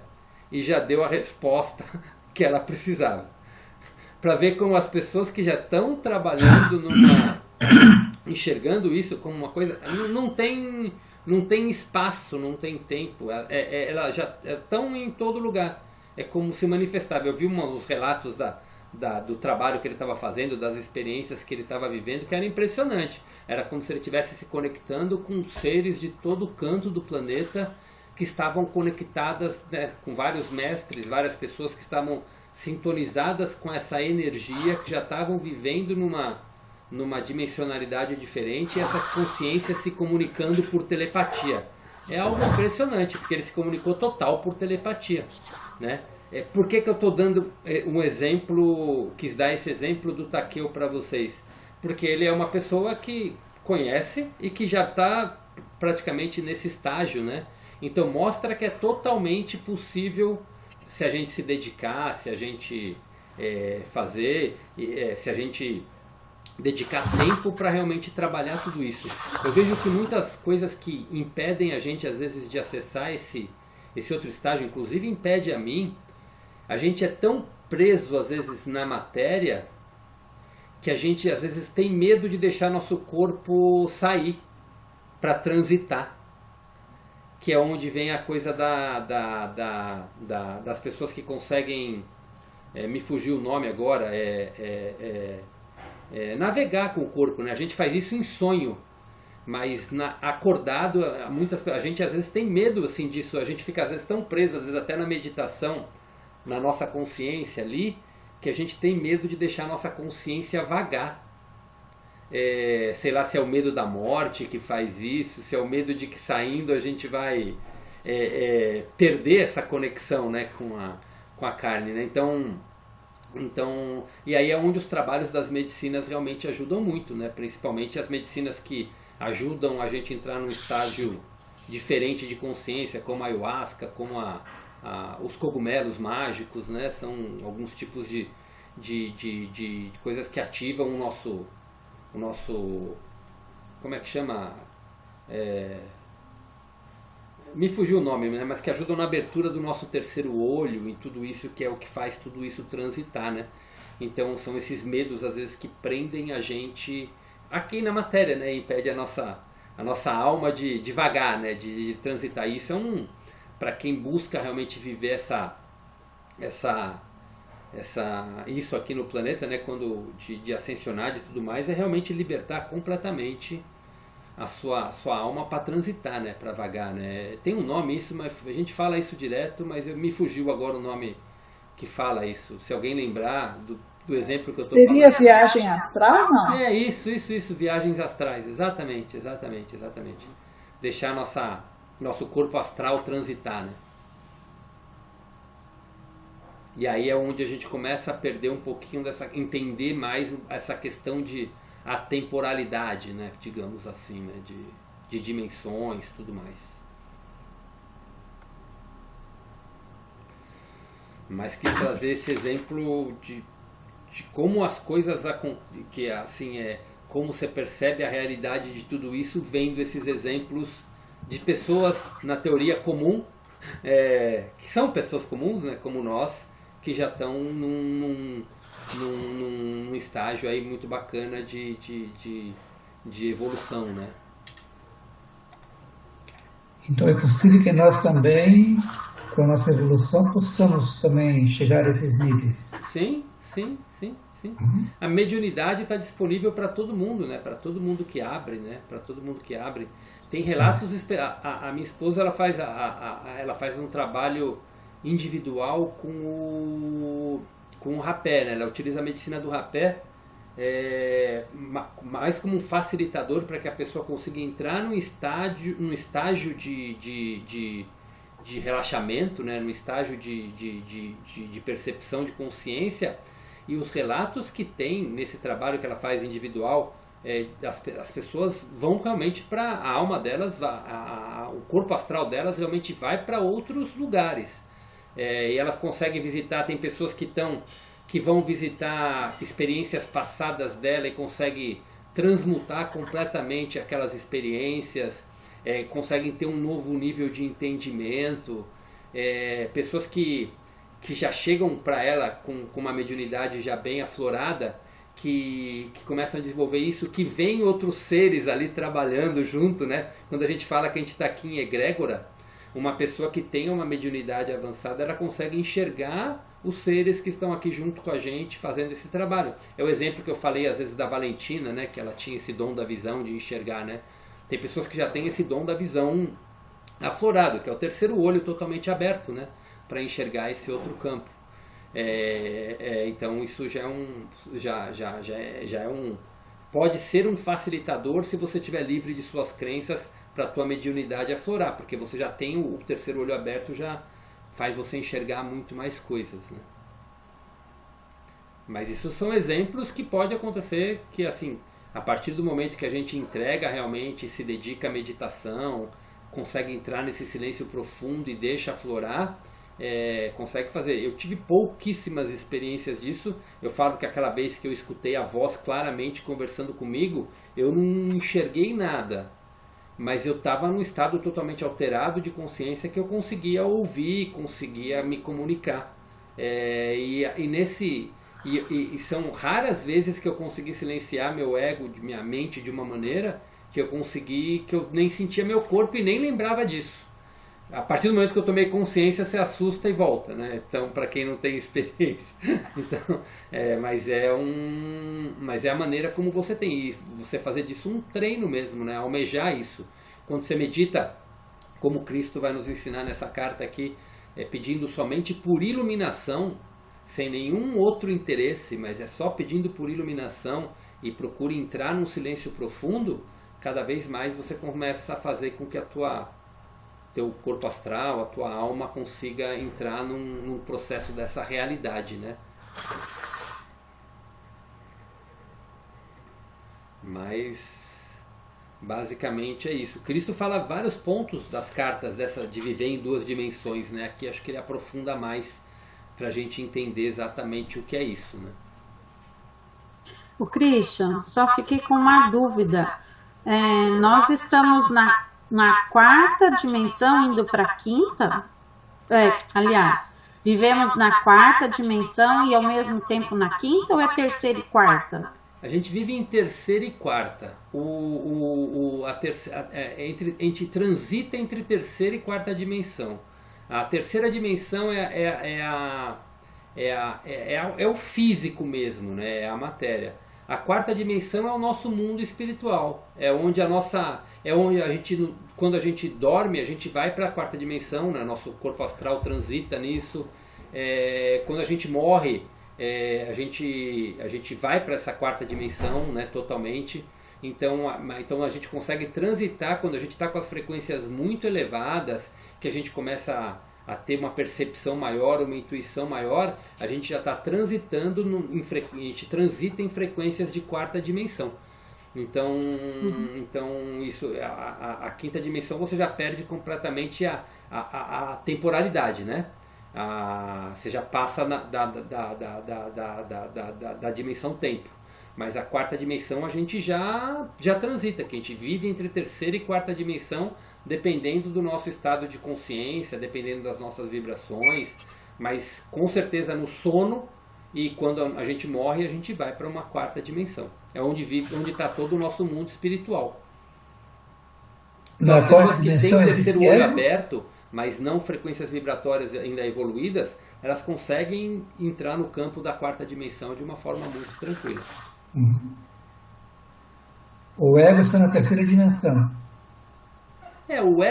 e já deu a resposta que ela precisava. Para ver como as pessoas que já estão trabalhando enxergando isso como uma coisa, não tem espaço, não tem tempo, elas já estão em todo lugar, é como se manifestava. Eu vi os relatos do trabalho que ele estava fazendo, das experiências que ele estava vivendo, que era impressionante. Era como se ele estivesse se conectando com seres de todo canto do planeta, que estavam conectadas, né, com vários mestres, várias pessoas que estavam sintonizadas com essa energia, que já estavam vivendo numa dimensionalidade diferente, e essas consciências se comunicando por telepatia. É algo impressionante, porque ele se comunicou total por telepatia, né? Por que eu estou dando um exemplo, quis dar esse exemplo do Takeo para vocês? Porque ele é uma pessoa que conhece e que já está praticamente nesse estágio, né? Então mostra que é totalmente possível, se a gente se dedicar, se a gente se a gente dedicar tempo para realmente trabalhar tudo isso. Eu vejo que muitas coisas que impedem a gente às vezes de acessar esse outro estágio, inclusive impede a mim. A gente é tão preso às vezes na matéria que a gente às vezes tem medo de deixar nosso corpo sair para transitar, que é onde vem a coisa das pessoas que conseguem, me fugiu o nome agora, navegar com o corpo, né? A gente faz isso em sonho, mas acordado, a gente às vezes tem medo assim disso, a gente fica às vezes tão preso, às vezes até na meditação, na nossa consciência ali, que a gente tem medo de deixar a nossa consciência vagar. Sei lá se é o medo da morte que faz isso, se é o medo de que saindo a gente vai perder essa conexão, né, com a carne, né? Então, e aí é onde os trabalhos das medicinas realmente ajudam muito, né? Principalmente as medicinas que ajudam a gente a entrar num estágio diferente de consciência, como a ayahuasca, como os cogumelos mágicos, né? São alguns tipos de coisas que ativam o nosso, como é que chama? Me fugiu o nome, né? Mas que ajudam na abertura do nosso terceiro olho, em tudo isso, que é o que faz tudo isso transitar, né? Então são esses medos às vezes que prendem a gente aqui na matéria, né? Impede a nossa alma de vagar, né? De transitar. Isso para quem busca realmente viver isso aqui no planeta, né? Quando de ascensionar e tudo mais, é realmente libertar completamente a sua alma para transitar, né? Para vagar, né? Tem um nome isso, mas a gente fala isso direto, mas me fugiu agora o nome que fala isso. Se alguém lembrar do exemplo que eu estou falando. Seria viagem astral, não? Isso, viagens astrais, exatamente. Deixar nosso corpo astral transitar, né? E aí é onde a gente começa a perder um pouquinho entender mais essa questão de atemporalidade, né? Digamos assim, né? De dimensões, tudo mais. Mas que trazer esse exemplo de como as coisas, que assim como você percebe a realidade de tudo isso, vendo esses exemplos de pessoas na teoria comum, que são pessoas comuns, né? Como nós, que já estão num estágio aí muito bacana de evolução, né? Então é possível que nós também, com a nossa evolução, possamos também chegar a esses níveis. Sim. A mediunidade está disponível para todo mundo, né? Para todo mundo que abre, né? Para todo mundo que abre. Tem relatos. A minha esposa ela faz um trabalho individual com o rapé, né? Ela utiliza a medicina do rapé mais como um facilitador para que a pessoa consiga entrar num estágio de relaxamento, né? Num estágio de percepção de consciência. E os relatos que tem nesse trabalho que ela faz individual, as pessoas vão realmente para a alma delas, o corpo astral delas realmente vai para outros lugares. E elas conseguem visitar, tem pessoas que vão visitar experiências passadas dela e conseguem transmutar completamente aquelas experiências, conseguem ter um novo nível de entendimento, pessoas que já chegam para ela com uma mediunidade já bem aflorada, que começam a desenvolver isso, que vem outros seres ali trabalhando junto, né? Quando a gente fala que a gente está aqui em egrégora, uma pessoa que tem uma mediunidade avançada, ela consegue enxergar os seres que estão aqui junto com a gente fazendo esse trabalho. É o exemplo que eu falei às vezes da Valentina, né? Que ela tinha esse dom da visão, de enxergar, né? Tem pessoas que já têm esse dom da visão aflorado, que é o terceiro olho totalmente aberto, né? Para enxergar esse outro campo. Então isso já é pode ser um facilitador se você estiver livre de suas crenças para a tua mediunidade aflorar, porque você já tem o terceiro olho aberto, já faz você enxergar muito mais coisas, né? Mas isso são exemplos que pode acontecer, que assim, a partir do momento que a gente entrega realmente, se dedica à meditação, consegue entrar nesse silêncio profundo e deixa aflorar, consegue fazer. Eu tive pouquíssimas experiências disso. Eu falo que aquela vez que eu escutei a voz claramente conversando comigo, eu não enxerguei nada, mas eu estava num estado totalmente alterado de consciência que eu conseguia ouvir, conseguia me comunicar. E E são raras vezes que eu consegui silenciar meu ego, minha mente de uma maneira que eu nem sentia meu corpo e nem lembrava disso. A partir do momento que eu tomei consciência, você assusta e volta, né? Então, para quem não tem experiência. Então, mas é a maneira como você tem. E você fazer disso um treino mesmo, né? Almejar isso. Quando você medita, como Cristo vai nos ensinar nessa carta aqui, pedindo somente por iluminação, sem nenhum outro interesse, mas é só pedindo por iluminação e procure entrar num silêncio profundo, cada vez mais você começa a fazer com que teu corpo astral, a tua alma consiga entrar num processo dessa realidade, né? Mas basicamente é isso. Cristo fala vários pontos das cartas de viver em duas dimensões, né? Aqui acho que ele aprofunda mais para a gente entender exatamente o que é isso, né? O Christian, só fiquei com uma dúvida. Nós estamos na quarta dimensão indo para a quinta? Aliás, vivemos na quarta dimensão e ao mesmo tempo na quinta, ou é terceira e quarta? A gente vive em terceira e quarta. A gente transita entre terceira e quarta dimensão. A terceira dimensão é o físico mesmo, né? É a matéria. A quarta dimensão é o nosso mundo espiritual. É onde quando a gente dorme, a gente vai para a quarta dimensão, né? Nosso corpo astral transita nisso. Quando a gente morre, a gente vai para essa quarta dimensão, né? Totalmente. Então a gente consegue transitar quando a gente está com as frequências muito elevadas, que a gente começa a ter uma percepção maior, uma intuição maior, a gente já está transitando, a gente transita em frequências de quarta dimensão. Então isso, a quinta dimensão você já perde completamente a temporalidade, né? Você já passa da dimensão tempo. Mas a quarta dimensão a gente já transita, que a gente vive entre terceira e quarta dimensão, dependendo do nosso estado de consciência, dependendo das nossas vibrações, mas com certeza no sono, e quando a gente morre, a gente vai para uma quarta dimensão. É onde está todo o nosso mundo espiritual. As pessoas que têm o terceiro olho aberto, mas não frequências vibratórias ainda evoluídas, elas conseguem entrar no campo da quarta dimensão de uma forma muito tranquila. O ego está na terceira dimensão. O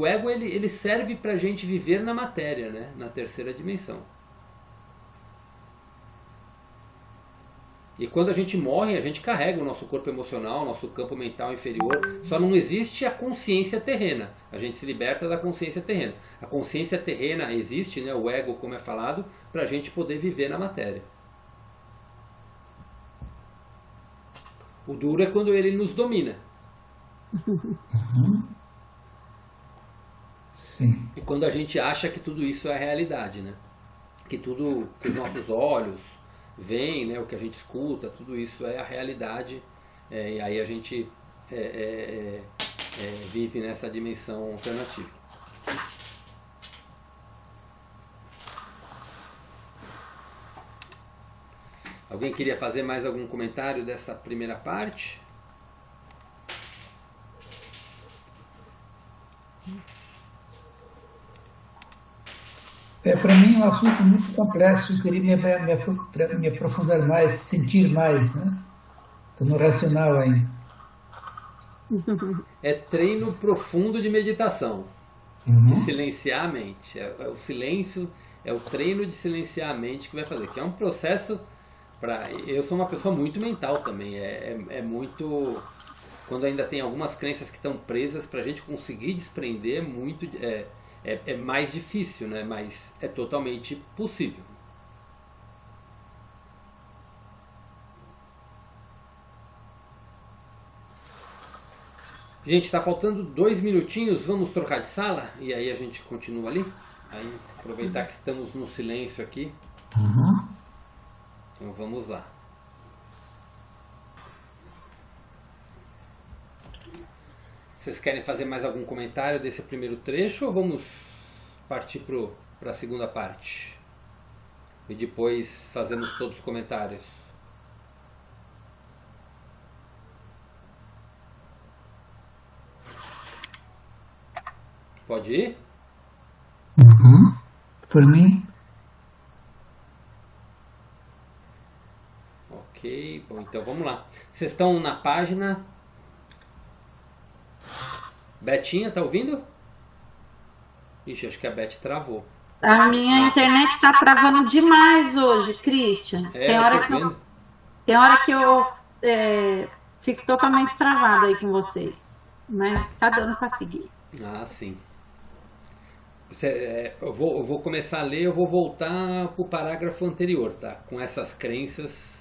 ego ele serve para a gente viver na matéria, né? Na terceira dimensão. E quando a gente morre, a gente carrega o nosso corpo emocional, nosso campo mental inferior. Só não existe a consciência terrena. A gente se liberta da consciência terrena. A consciência terrena existe, né? O ego, como é falado, para a gente poder viver na matéria. O duro é quando ele nos domina. Sim. E quando a gente acha que tudo isso é a realidade, né? Que tudo que os nossos olhos veem, né? O que a gente escuta, tudo isso é a realidade. E aí a gente vive nessa dimensão alternativa. Alguém queria fazer mais algum comentário dessa primeira parte? Para mim é um assunto muito complexo, eu queria me aprofundar mais, sentir mais, né? Estou no racional ainda. É treino profundo de meditação, de silenciar a mente. O silêncio é o treino de silenciar a mente que vai fazer, que é um processo. Eu sou uma pessoa muito mental também, é muito... Quando ainda tem algumas crenças que estão presas, para a gente conseguir desprender é mais difícil, né? Mas é totalmente possível. Gente, está faltando 2 minutinhos, vamos trocar de sala e aí a gente continua ali. Aí aproveitar que estamos no silêncio aqui. Então vamos lá. Vocês querem fazer mais algum comentário desse primeiro trecho ou vamos partir para a segunda parte? E depois fazemos todos os comentários. Pode ir? Uhum. Por mim. Ok, bom, então vamos lá. Vocês estão na página... Betinha, tá ouvindo? Ixi, acho que a Beth travou. A minha internet está travando demais hoje, Christian. Tem hora que eu fico totalmente travado aí com vocês. Mas tá dando para seguir. Ah, sim. Eu vou começar a ler, eu vou voltar para o parágrafo anterior, tá? Com essas crenças,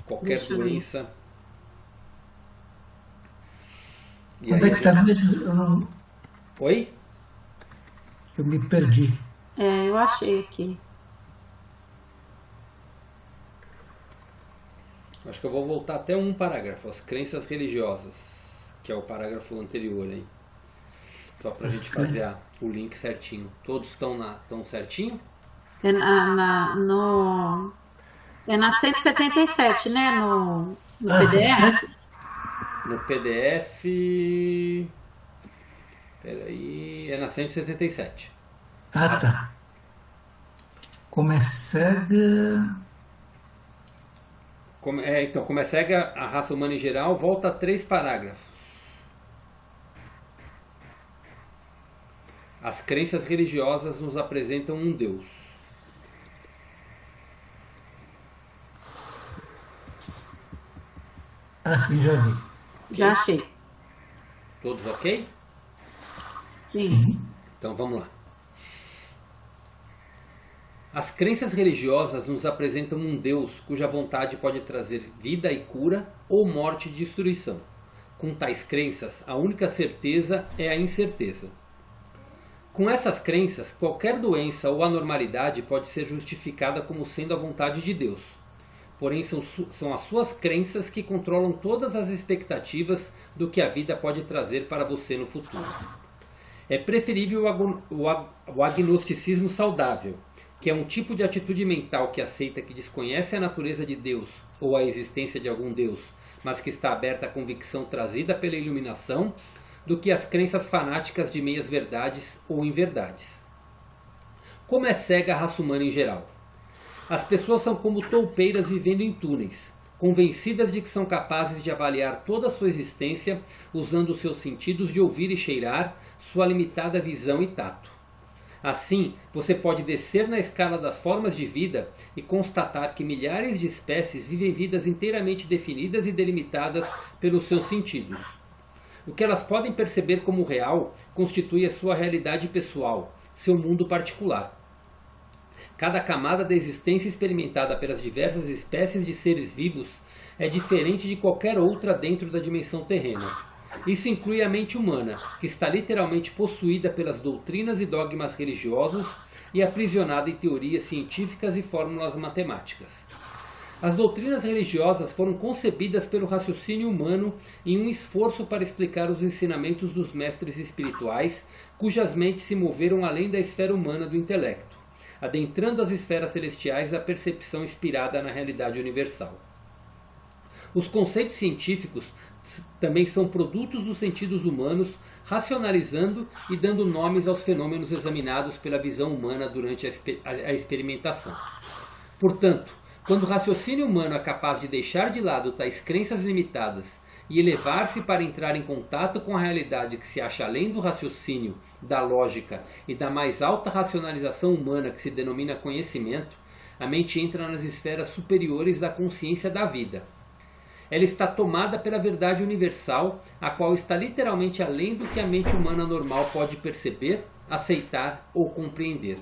qualquer doença. E onde é que está mesmo? Oi? Eu me perdi. Eu achei aqui. Acho que eu vou voltar até um parágrafo, as crenças religiosas, que é o parágrafo anterior aí. Só pra gente fazer o link certinho. Todos estão certinho? É na 177, né? No PDF. No PDF... Peraí... É na 177. Ah, tá. Como é cega... Então, como é cega a raça humana em geral, volta a 3 parágrafos. As crenças religiosas nos apresentam um Deus. Ah, sim, já vi. Já achei. Todos ok? Sim. Então vamos lá. As crenças religiosas nos apresentam um Deus cuja vontade pode trazer vida e cura ou morte e destruição. Com tais crenças, a única certeza é a incerteza. Com essas crenças, qualquer doença ou anormalidade pode ser justificada como sendo a vontade de Deus. Porém, são as suas crenças que controlam todas as expectativas do que a vida pode trazer para você no futuro. É preferível o agnosticismo saudável, que é um tipo de atitude mental que aceita que desconhece a natureza de Deus ou a existência de algum Deus, mas que está aberta à convicção trazida pela iluminação, do que as crenças fanáticas de meias verdades ou inverdades. Como é cega a raça humana em geral? As pessoas são como toupeiras vivendo em túneis, convencidas de que são capazes de avaliar toda a sua existência usando os seus sentidos de ouvir e cheirar, sua limitada visão e tato. Assim, você pode descer na escala das formas de vida e constatar que milhares de espécies vivem vidas inteiramente definidas e delimitadas pelos seus sentidos. O que elas podem perceber como real constitui a sua realidade pessoal, seu mundo particular. Cada camada da existência experimentada pelas diversas espécies de seres vivos é diferente de qualquer outra dentro da dimensão terrena. Isso inclui a mente humana, que está literalmente possuída pelas doutrinas e dogmas religiosos e aprisionada em teorias científicas e fórmulas matemáticas. As doutrinas religiosas foram concebidas pelo raciocínio humano em um esforço para explicar os ensinamentos dos mestres espirituais, cujas mentes se moveram além da esfera humana do intelecto, adentrando as esferas celestiais à percepção inspirada na realidade universal. Os conceitos científicos também são produtos dos sentidos humanos, racionalizando e dando nomes aos fenômenos examinados pela visão humana durante a experimentação. Portanto, quando o raciocínio humano é capaz de deixar de lado tais crenças limitadas e elevar-se para entrar em contato com a realidade que se acha além do raciocínio, da lógica e da mais alta racionalização humana que se denomina conhecimento, a mente entra nas esferas superiores da consciência da vida. Ela está tomada pela verdade universal, a qual está literalmente além do que a mente humana normal pode perceber, aceitar ou compreender.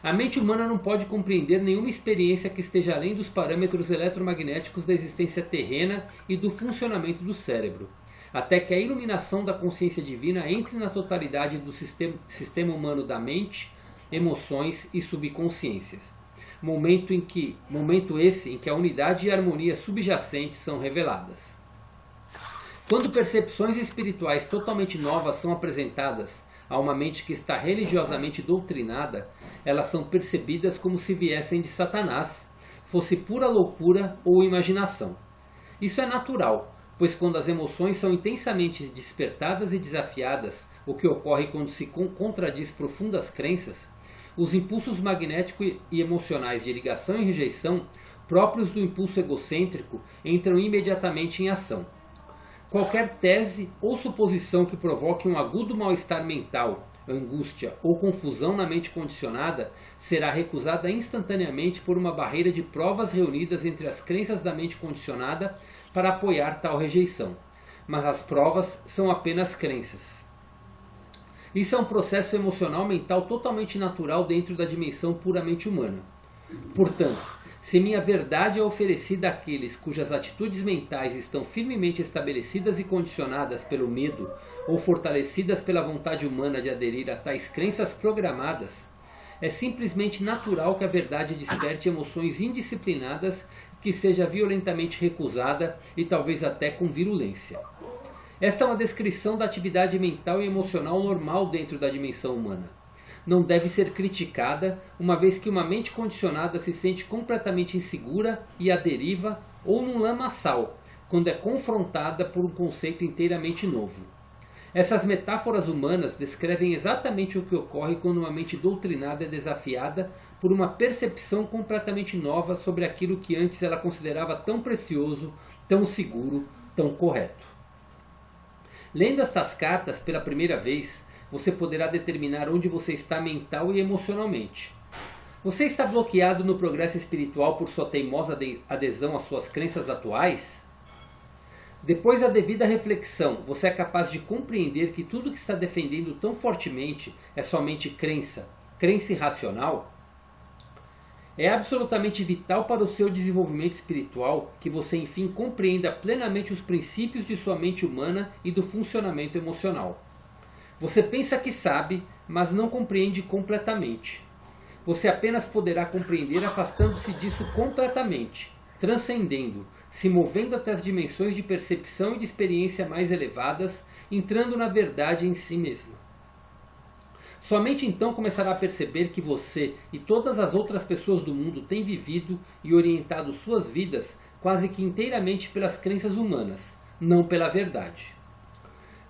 A mente humana não pode compreender nenhuma experiência que esteja além dos parâmetros eletromagnéticos da existência terrena e do funcionamento do cérebro, até que a iluminação da consciência divina entre na totalidade do sistema humano da mente, emoções e subconsciências. Momento esse em que a unidade e a harmonia subjacentes são reveladas. Quando percepções espirituais totalmente novas são apresentadas, a uma mente que está religiosamente doutrinada, elas são percebidas como se viessem de Satanás, fosse pura loucura ou imaginação. Isso é natural, pois quando as emoções são intensamente despertadas e desafiadas, o que ocorre quando se contradiz profundas crenças, os impulsos magnéticos e emocionais de ligação e rejeição, próprios do impulso egocêntrico, entram imediatamente em ação. Qualquer tese ou suposição que provoque um agudo mal-estar mental, angústia ou confusão na mente condicionada será recusada instantaneamente por uma barreira de provas reunidas entre as crenças da mente condicionada para apoiar tal rejeição. Mas as provas são apenas crenças. Isso é um processo emocional mental totalmente natural dentro da dimensão puramente humana. Portanto, se minha verdade é oferecida àqueles cujas atitudes mentais estão firmemente estabelecidas e condicionadas pelo medo ou fortalecidas pela vontade humana de aderir a tais crenças programadas, é simplesmente natural que a verdade desperte emoções indisciplinadas que seja violentamente recusada e talvez até com virulência. Esta é uma descrição da atividade mental e emocional normal dentro da dimensão humana. Não deve ser criticada, uma vez que uma mente condicionada se sente completamente insegura e à deriva ou num lamaçal, quando é confrontada por um conceito inteiramente novo. Essas metáforas humanas descrevem exatamente o que ocorre quando uma mente doutrinada é desafiada por uma percepção completamente nova sobre aquilo que antes ela considerava tão precioso, tão seguro, tão correto. Lendo estas cartas pela primeira vez, você poderá determinar onde você está mental e emocionalmente. Você está bloqueado no progresso espiritual por sua teimosa adesão às suas crenças atuais? Depois da devida reflexão, você é capaz de compreender que tudo que está defendendo tão fortemente é somente crença irracional? É absolutamente vital para o seu desenvolvimento espiritual que você enfim compreenda plenamente os princípios de sua mente humana e do funcionamento emocional. Você pensa que sabe, mas não compreende completamente. Você apenas poderá compreender afastando-se disso completamente, transcendendo, se movendo até as dimensões de percepção e de experiência mais elevadas, entrando na verdade em si mesma. Somente então começará a perceber que você e todas as outras pessoas do mundo têm vivido e orientado suas vidas quase que inteiramente pelas crenças humanas, não pela verdade.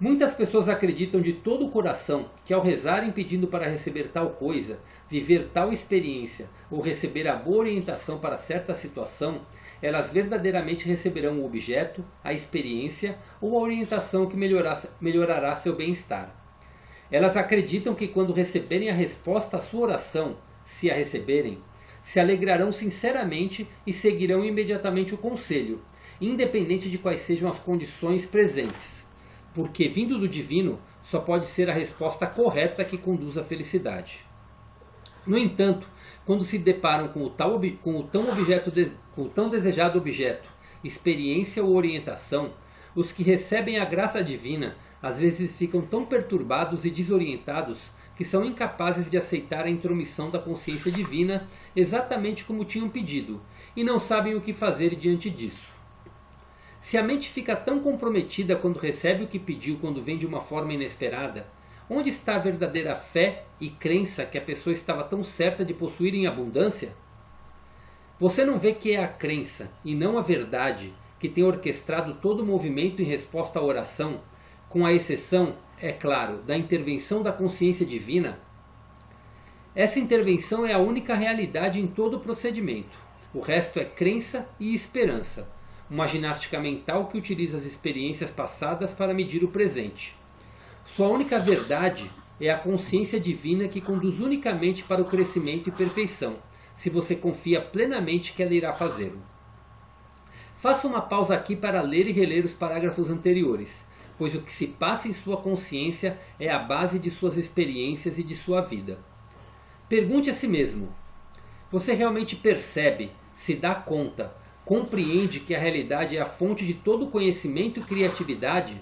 Muitas pessoas acreditam de todo o coração que ao rezarem pedindo para receber tal coisa, viver tal experiência ou receber a boa orientação para certa situação, elas verdadeiramente receberão o objeto, a experiência ou a orientação que melhorará seu bem-estar. Elas acreditam que quando receberem a resposta à sua oração, se a receberem, se alegrarão sinceramente e seguirão imediatamente o conselho, independente de quais sejam as condições presentes. Porque, vindo do divino, só pode ser a resposta correta que conduz à felicidade. No entanto, quando se deparam com o tão desejado objeto, experiência ou orientação, os que recebem a graça divina às vezes ficam tão perturbados e desorientados que são incapazes de aceitar a intromissão da consciência divina exatamente como tinham pedido, e não sabem o que fazer diante disso. Se a mente fica tão comprometida quando recebe o que pediu quando vem de uma forma inesperada, onde está a verdadeira fé e crença que a pessoa estava tão certa de possuir em abundância? Você não vê que é a crença, e não a verdade, que tem orquestrado todo o movimento em resposta à oração, com a exceção, é claro, da intervenção da consciência divina? Essa intervenção é a única realidade em todo o procedimento. O resto é crença e esperança. Uma ginástica mental que utiliza as experiências passadas para medir o presente. Sua única verdade é a consciência divina que conduz unicamente para o crescimento e perfeição, se você confia plenamente que ela irá fazê-lo. Faça uma pausa aqui para ler e reler os parágrafos anteriores, pois o que se passa em sua consciência é a base de suas experiências e de sua vida. Pergunte a si mesmo: você realmente percebe, se dá conta, compreende que a realidade é a fonte de todo conhecimento e criatividade?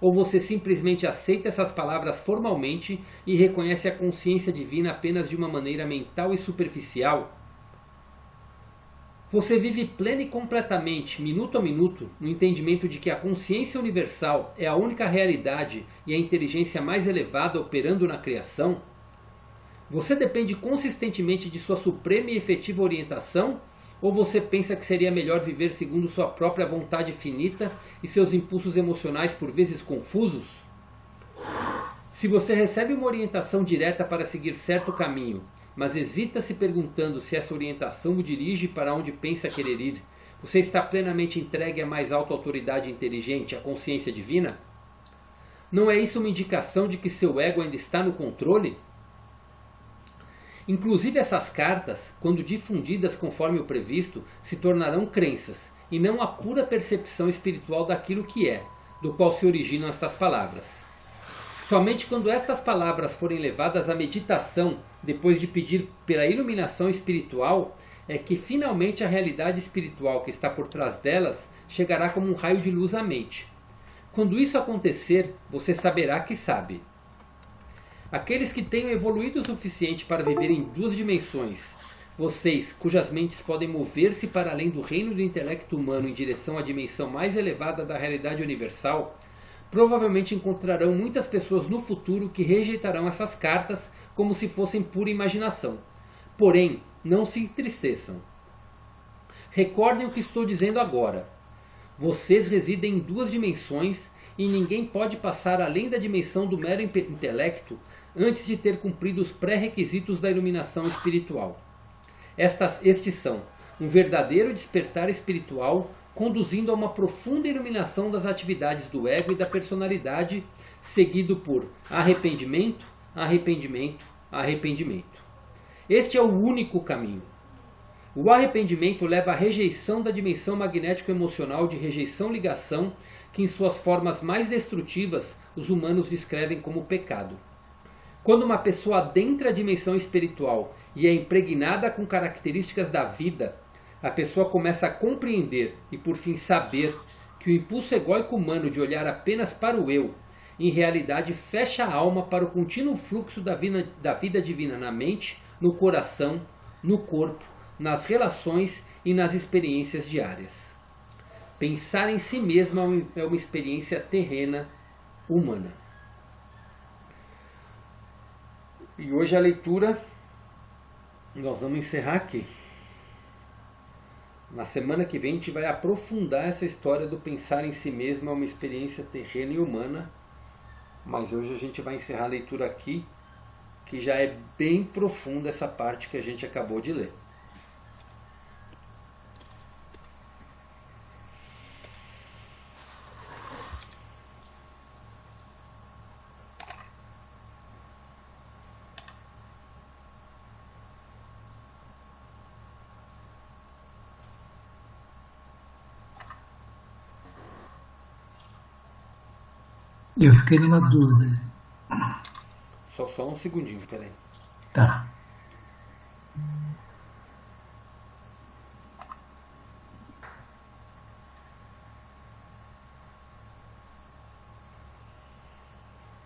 Ou você simplesmente aceita essas palavras formalmente e reconhece a consciência divina apenas de uma maneira mental e superficial? Você vive plena e completamente, minuto a minuto, no entendimento de que a consciência universal é a única realidade e a inteligência mais elevada operando na criação? Você depende consistentemente de sua suprema e efetiva orientação? Ou você pensa que seria melhor viver segundo sua própria vontade finita e seus impulsos emocionais por vezes confusos? Se você recebe uma orientação direta para seguir certo caminho, mas hesita se perguntando se essa orientação o dirige para onde pensa querer ir, você está plenamente entregue à mais alta autoridade inteligente, a consciência divina? Não é isso uma indicação de que seu ego ainda está no controle? Inclusive essas cartas, quando difundidas conforme o previsto, se tornarão crenças, e não a pura percepção espiritual daquilo que é, do qual se originam estas palavras. Somente quando estas palavras forem levadas à meditação, depois de pedir pela iluminação espiritual, é que finalmente a realidade espiritual que está por trás delas chegará como um raio de luz à mente. Quando isso acontecer, você saberá que sabe. Aqueles que tenham evoluído o suficiente para viver em 2 dimensões, vocês cujas mentes podem mover-se para além do reino do intelecto humano em direção à dimensão mais elevada da realidade universal, provavelmente encontrarão muitas pessoas no futuro que rejeitarão essas cartas como se fossem pura imaginação. Porém, não se entristeçam. Recordem o que estou dizendo agora. Vocês residem em 2 dimensões e ninguém pode passar além da dimensão do mero intelecto antes de ter cumprido os pré-requisitos da iluminação espiritual. Estes são um verdadeiro despertar espiritual conduzindo a uma profunda iluminação das atividades do ego e da personalidade, seguido por arrependimento, arrependimento, arrependimento. Este é o único caminho. O arrependimento leva à rejeição da dimensão magnético-emocional de rejeição-ligação, que em suas formas mais destrutivas os humanos descrevem como pecado. Quando uma pessoa adentra a dimensão espiritual e é impregnada com características da vida, a pessoa começa a compreender e por fim saber que o impulso egóico humano de olhar apenas para o eu, em realidade fecha a alma para o contínuo fluxo da vida divina na mente, no coração, no corpo, nas relações e nas experiências diárias. Pensar em si mesmo é uma experiência terrena, humana. E hoje a leitura, nós vamos encerrar aqui. Na semana que vem a gente vai aprofundar essa história do pensar em si mesmo é uma experiência terrena e humana. Mas hoje a gente vai encerrar a leitura aqui, que já é bem profunda essa parte que a gente acabou de ler. Eu fiquei numa dúvida. Só um segundinho, peraí. Tá.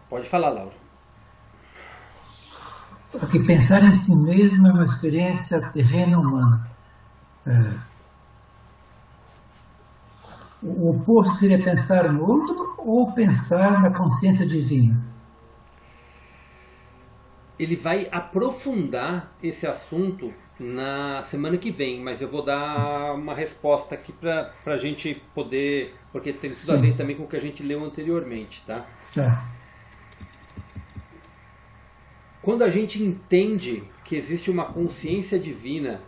Pode falar, Laura. Porque pensar em si mesmo é uma experiência terrena humana. O oposto seria pensar no outro ou pensar na consciência divina? Ele vai aprofundar esse assunto na semana que vem, mas eu vou dar uma resposta aqui para a gente poder, porque tem tudo a ver também com o que a gente leu anteriormente, tá? Tá. Quando a gente entende que existe uma consciência divina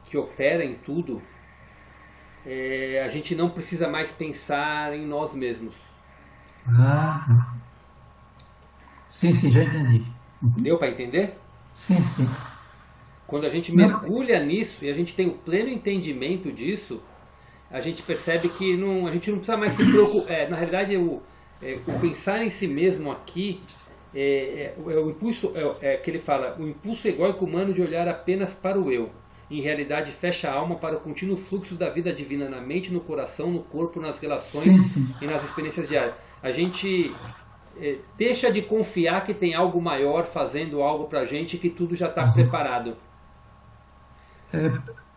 que opera em tudo, a gente não precisa mais pensar em nós mesmos. Sim, já entendi. Deu para entender? Sim. Quando a gente mergulha nisso e a gente tem o pleno entendimento disso, a gente percebe que a gente não precisa mais se preocupar. Na realidade, o pensar em si mesmo aqui o impulso que ele fala, o impulso egóico humano de olhar apenas para o eu. Em realidade, fecha a alma para o contínuo fluxo da vida divina na mente, no coração, no corpo, nas relações e nas experiências diárias. A gente deixa de confiar que tem algo maior fazendo algo para a gente, que tudo já está preparado.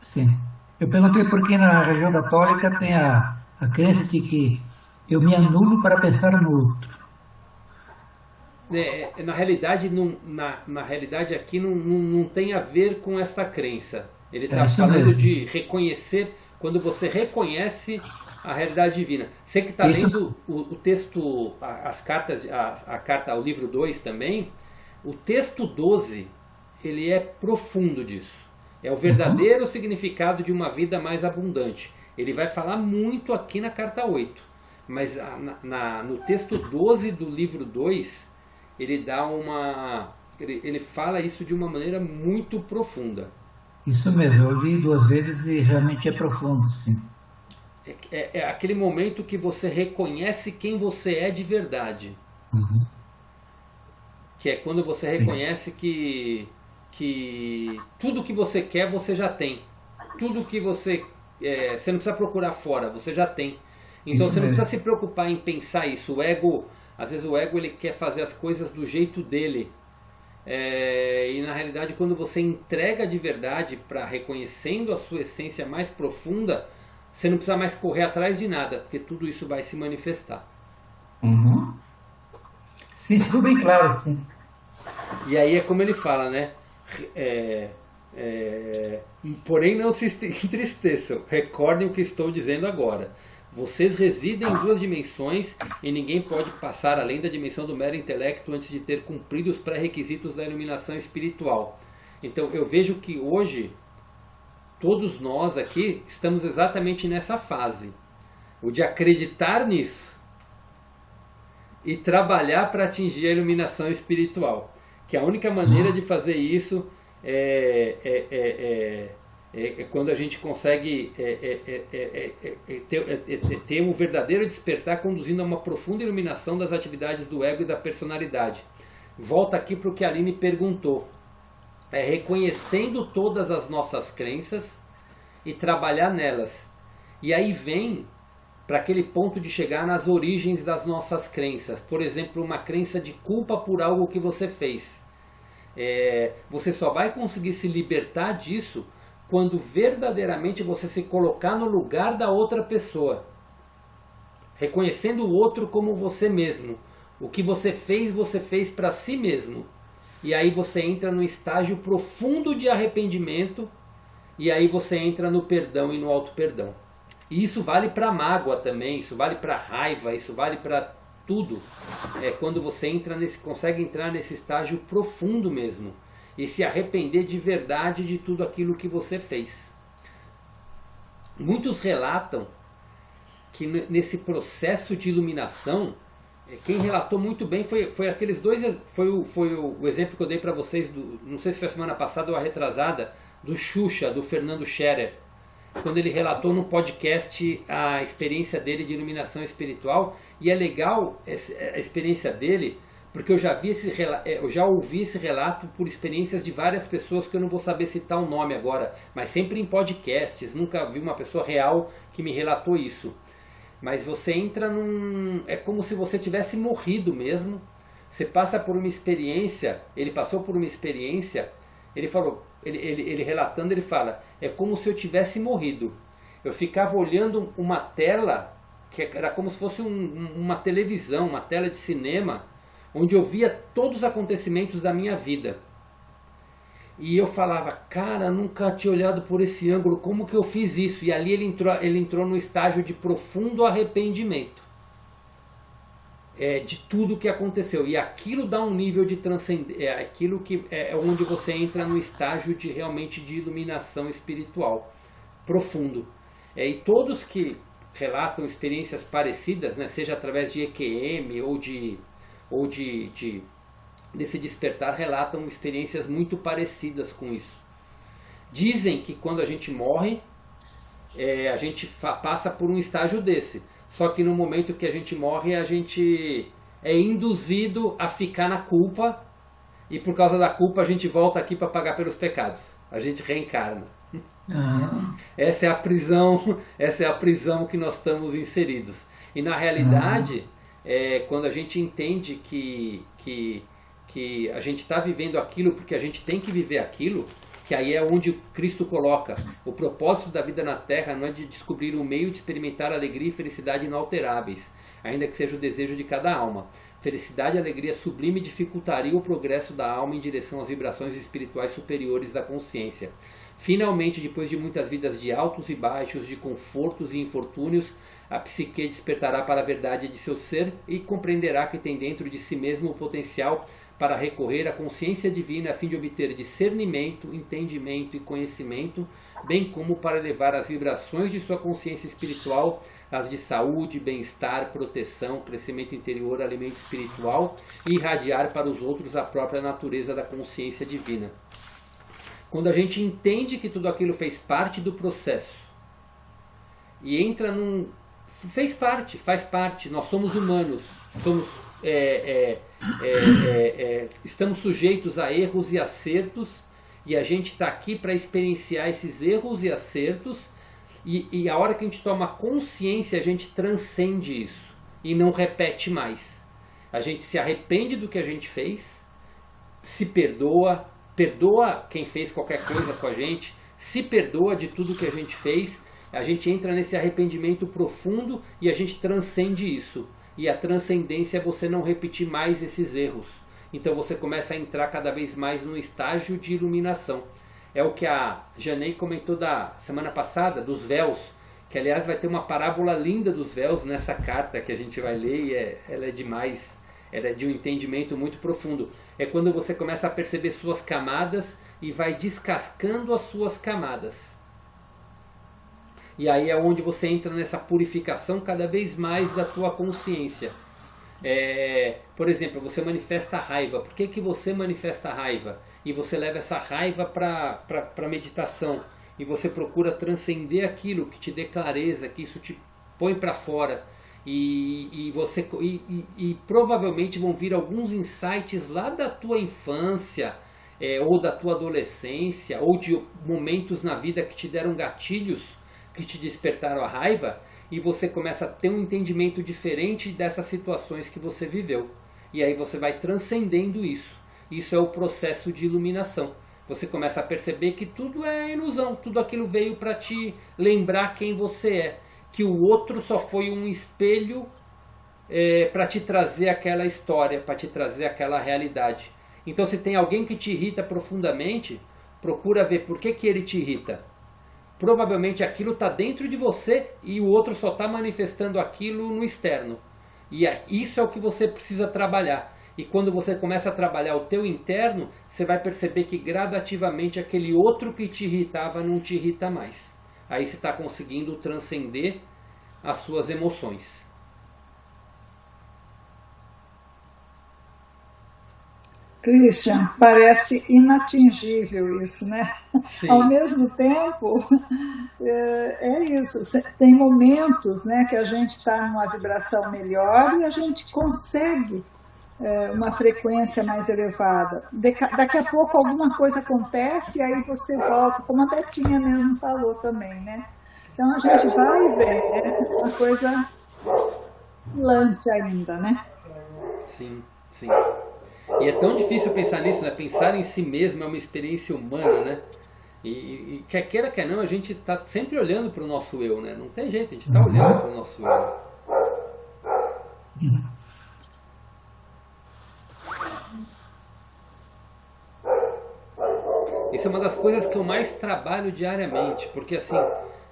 Sim. Eu perguntei porque na religião católica tem a crença de que eu me anulo para pensar no outro. Na realidade, na realidade aqui não tem a ver com essa crença. Ele está falando mesmo. de reconhecer, quando você reconhece a realidade divina. Você que está lendo o texto, as cartas, a carta, o livro 2 também, o texto 12, ele é profundo disso. É o verdadeiro significado de uma vida mais abundante. Ele vai falar muito aqui na carta 8. Mas no texto 12 do livro 2, ele dá ele fala isso de uma maneira muito profunda. Isso mesmo, eu li 2 vezes e realmente é profundo, sim. É aquele momento que você reconhece quem você é de verdade. Que é quando você reconhece que tudo que você quer, você já tem. Tudo que você não precisa procurar fora, você já tem. Então você não precisa se preocupar em pensar isso. O ego, às vezes o ego ele quer fazer as coisas do jeito dele. E na realidade, quando você entrega de verdade para reconhecendo a sua essência mais profunda, você não precisa mais correr atrás de nada, porque tudo isso vai se manifestar. Sim, ficou bem claro, sim. E aí é como ele fala, né? Porém não se entristeçam, recordem o que estou dizendo agora. Vocês residem em 2 dimensões e ninguém pode passar além da dimensão do mero intelecto antes de ter cumprido os pré-requisitos da iluminação espiritual. Então eu vejo que hoje todos nós aqui estamos exatamente nessa fase, o de acreditar nisso e trabalhar para atingir a iluminação espiritual, que a única maneira de fazer isso é quando a gente consegue ter um verdadeiro despertar conduzindo a uma profunda iluminação das atividades do ego e da personalidade. Volta aqui para o que a Aline perguntou. Reconhecendo todas as nossas crenças e trabalhar nelas. E aí vem para aquele ponto de chegar nas origens das nossas crenças. Por exemplo, uma crença de culpa por algo que você fez. Você só vai conseguir se libertar disso quando verdadeiramente você se colocar no lugar da outra pessoa. Reconhecendo o outro como você mesmo. O que você fez para si mesmo. E aí você entra no estágio profundo de arrependimento. E aí você entra no perdão e no auto-perdão. E isso vale para mágoa também, isso vale para raiva, isso vale para tudo. Quando você consegue entrar nesse estágio profundo mesmo. E se arrepender de verdade de tudo aquilo que você fez. Muitos relatam que nesse processo de iluminação, quem relatou muito bem foi aqueles 2, foi o exemplo que eu dei para vocês, não sei se foi a semana passada ou a retrasada, do Xuxa, do Fernando Scherer, quando ele relatou no podcast a experiência dele de iluminação espiritual. E é legal a experiência dele, porque eu já ouvi esse relato por experiências de várias pessoas que eu não vou saber citar o nome agora, mas sempre em podcasts, nunca vi uma pessoa real que me relatou isso. Mas você entra é como se você tivesse morrido mesmo. Você passa por uma experiência, ele passou por uma experiência, ele falou, ele relatando, ele fala, é como se eu tivesse morrido. Eu ficava olhando uma tela, que era como se fosse uma televisão, uma tela de cinema, onde eu via todos os acontecimentos da minha vida. E eu falava, cara, nunca tinha olhado por esse ângulo, como que eu fiz isso? E ali ele entrou no estágio de profundo arrependimento de tudo que aconteceu. E aquilo dá um nível de transcendência, aquilo que é onde você entra no estágio realmente de iluminação espiritual profundo. E todos que relatam experiências parecidas, né, seja através de EQM ou desse despertar, relatam experiências muito parecidas com isso. Dizem que quando a gente morre, a gente passa por um estágio desse. Só que no momento que a gente morre, a gente é induzido a ficar na culpa. E por causa da culpa, a gente volta aqui para pagar pelos pecados. A gente reencarna. Essa é a prisão que nós estamos inseridos. E na realidade, quando a gente entende que que a gente está vivendo aquilo porque a gente tem que viver aquilo, que aí é onde Cristo coloca. O propósito da vida na Terra não é de descobrir um meio de experimentar alegria e felicidade inalteráveis, ainda que seja o desejo de cada alma. Felicidade e alegria sublime dificultariam o progresso da alma em direção às vibrações espirituais superiores da consciência. Finalmente, depois de muitas vidas de altos e baixos, de confortos e infortúnios, a psique despertará para a verdade de seu ser e compreenderá que tem dentro de si mesmo o potencial para recorrer à consciência divina a fim de obter discernimento, entendimento e conhecimento, bem como para elevar as vibrações de sua consciência espiritual, as de saúde, bem-estar, proteção, crescimento interior, alimento espiritual e irradiar para os outros a própria natureza da consciência divina. Quando a gente entende que tudo aquilo fez parte do processo e entra num... faz parte, nós somos humanos, estamos sujeitos a erros e acertos, e a gente está aqui para experienciar esses erros e acertos, e a hora que a gente toma consciência, a gente transcende isso e não repete mais. A gente se arrepende do que a gente fez, se perdoa quem fez qualquer coisa com a gente, se perdoa de tudo que a gente fez, a gente entra nesse arrependimento profundo e a gente transcende isso. E a transcendência é você não repetir mais esses erros. Então você começa a entrar cada vez mais no estágio de iluminação. É o que a Janei comentou da semana passada, dos véus, que aliás vai ter uma parábola linda dos véus nessa carta que a gente vai ler, e ela é demais, ela é de um entendimento muito profundo. É quando você começa a perceber suas camadas e vai descascando as suas camadas. E aí é onde você entra nessa purificação cada vez mais da tua consciência. Por exemplo, você manifesta raiva. Por que você manifesta raiva? E você leva essa raiva para a meditação. E você procura transcender aquilo que te dê clareza, que isso te põe para fora. E provavelmente vão vir alguns insights lá da tua infância, ou da tua adolescência, ou de momentos na vida que te deram gatilhos, que te despertaram a raiva, e você começa a ter um entendimento diferente dessas situações que você viveu. E aí você vai transcendendo isso. Isso é o processo de iluminação. Você começa a perceber que tudo é ilusão, tudo aquilo veio para te lembrar quem você é. Que o outro só foi um espelho para te trazer aquela história, para te trazer aquela realidade. Então se tem alguém que te irrita profundamente, procura ver por que ele te irrita. Provavelmente aquilo está dentro de você e o outro só está manifestando aquilo no externo. E isso é o que você precisa trabalhar. E quando você começa a trabalhar o teu interno, você vai perceber que gradativamente aquele outro que te irritava não te irrita mais. Aí você está conseguindo transcender as suas emoções. Christian, parece inatingível isso, né? Sim. Ao mesmo tempo, é isso. Tem momentos, né, que a gente está numa vibração melhor e a gente consegue uma frequência mais elevada. Daqui a pouco alguma coisa acontece e aí você volta, como a Betinha mesmo falou também, né? Então a gente vai e vem, é uma coisa lante ainda, né? Sim, sim. E é tão difícil pensar nisso, né? Pensar em si mesmo é uma experiência humana, né? E quer queira, quer não, a gente está sempre olhando para o nosso eu, né? Não tem jeito, a gente está olhando para o nosso eu. Isso é uma das coisas que eu mais trabalho diariamente, porque assim,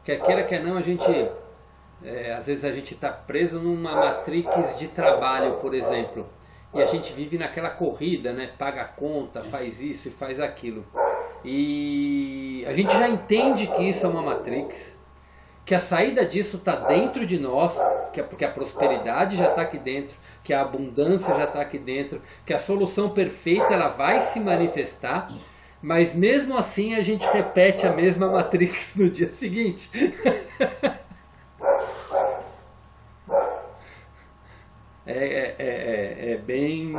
quer queira, quer não, a gente... às vezes a gente está preso numa matrix de trabalho, por exemplo. E a gente vive naquela corrida, né? Paga a conta, faz isso e faz aquilo. E a gente já entende que isso é uma matrix, que a saída disso está dentro de nós, porque a prosperidade já está aqui dentro, que a abundância já está aqui dentro, que a solução perfeita ela vai se manifestar, mas mesmo assim a gente repete a mesma matrix no dia seguinte. É bem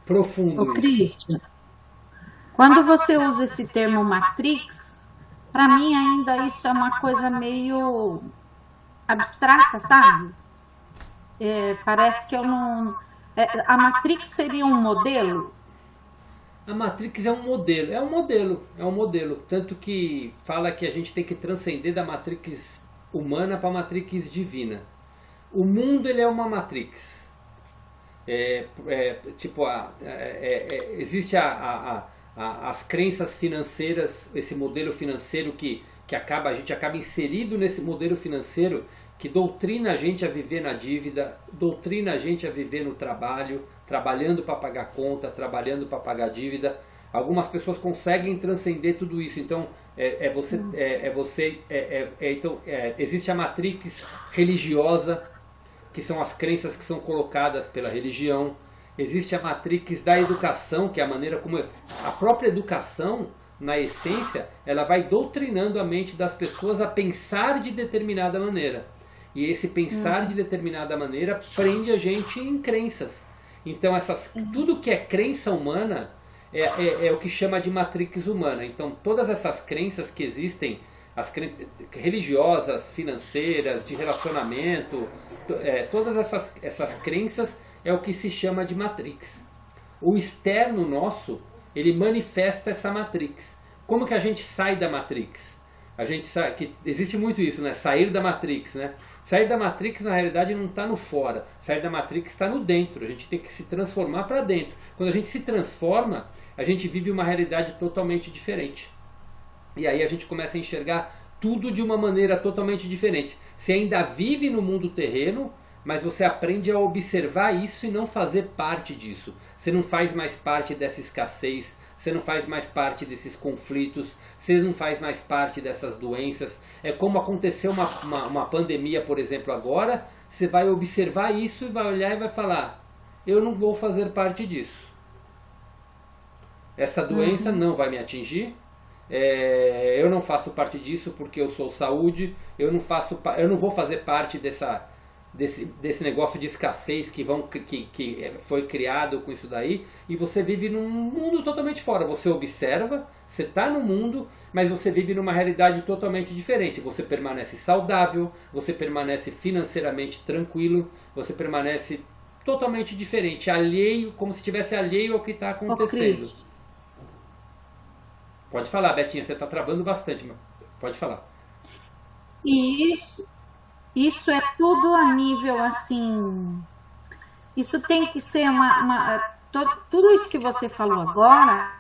profundo. Ô, Christian, quando você usa esse termo matrix, para mim ainda isso é uma coisa meio abstrata, sabe? Parece que eu A Matrix seria um modelo? A Matrix é um modelo. Tanto que fala que a gente tem que transcender da Matrix humana para a Matrix divina. O mundo, ele é uma Matrix. Existe as crenças financeiras, esse modelo financeiro que a gente acaba inserido nesse modelo financeiro que doutrina a gente a viver na dívida, doutrina a gente a viver no trabalho, trabalhando para pagar conta, trabalhando para pagar dívida. Algumas pessoas conseguem transcender tudo isso. Então, existe a matrix religiosa, que são as crenças que são colocadas pela religião. Existe a matrix da educação, que é a maneira como a própria educação, na essência, ela vai doutrinando a mente das pessoas a pensar de determinada maneira. E esse pensar de determinada maneira prende a gente em crenças. Então, tudo que é crença humana é o que chama de matrix humana. Então, todas essas crenças que existem, as crenças religiosas, financeiras, de relacionamento, todas essas crenças é o que se chama de matrix. O externo nosso, ele manifesta essa matrix. Como que a gente sai da matrix? Existe muito isso, né? Sair da matrix, né? Sair da matrix, na realidade, não está no fora. Sair da matrix está no dentro. A gente tem que se transformar para dentro. Quando a gente se transforma, a gente vive uma realidade totalmente diferente. E aí a gente começa a enxergar tudo de uma maneira totalmente diferente. Você ainda vive no mundo terreno, mas você aprende a observar isso e não fazer parte disso. Você não faz mais parte dessa escassez, você não faz mais parte desses conflitos, você não faz mais parte dessas doenças. É como aconteceu uma pandemia, por exemplo, agora, você vai observar isso e vai olhar e vai falar, eu não vou fazer parte disso. Essa doença não vai me atingir, eu não faço parte disso porque eu sou saúde, eu não vou fazer parte desse negócio de escassez que foi criado com isso daí, e você vive num mundo totalmente fora. Você observa, você está no mundo, mas você vive numa realidade totalmente diferente. Você permanece saudável, você permanece financeiramente tranquilo, você permanece totalmente diferente, alheio, como se estivesse alheio ao que está acontecendo. Pode falar, Betinha, você está travando bastante, mas pode falar. Isso é tudo a nível, assim, isso tem que ser tudo isso que você falou agora,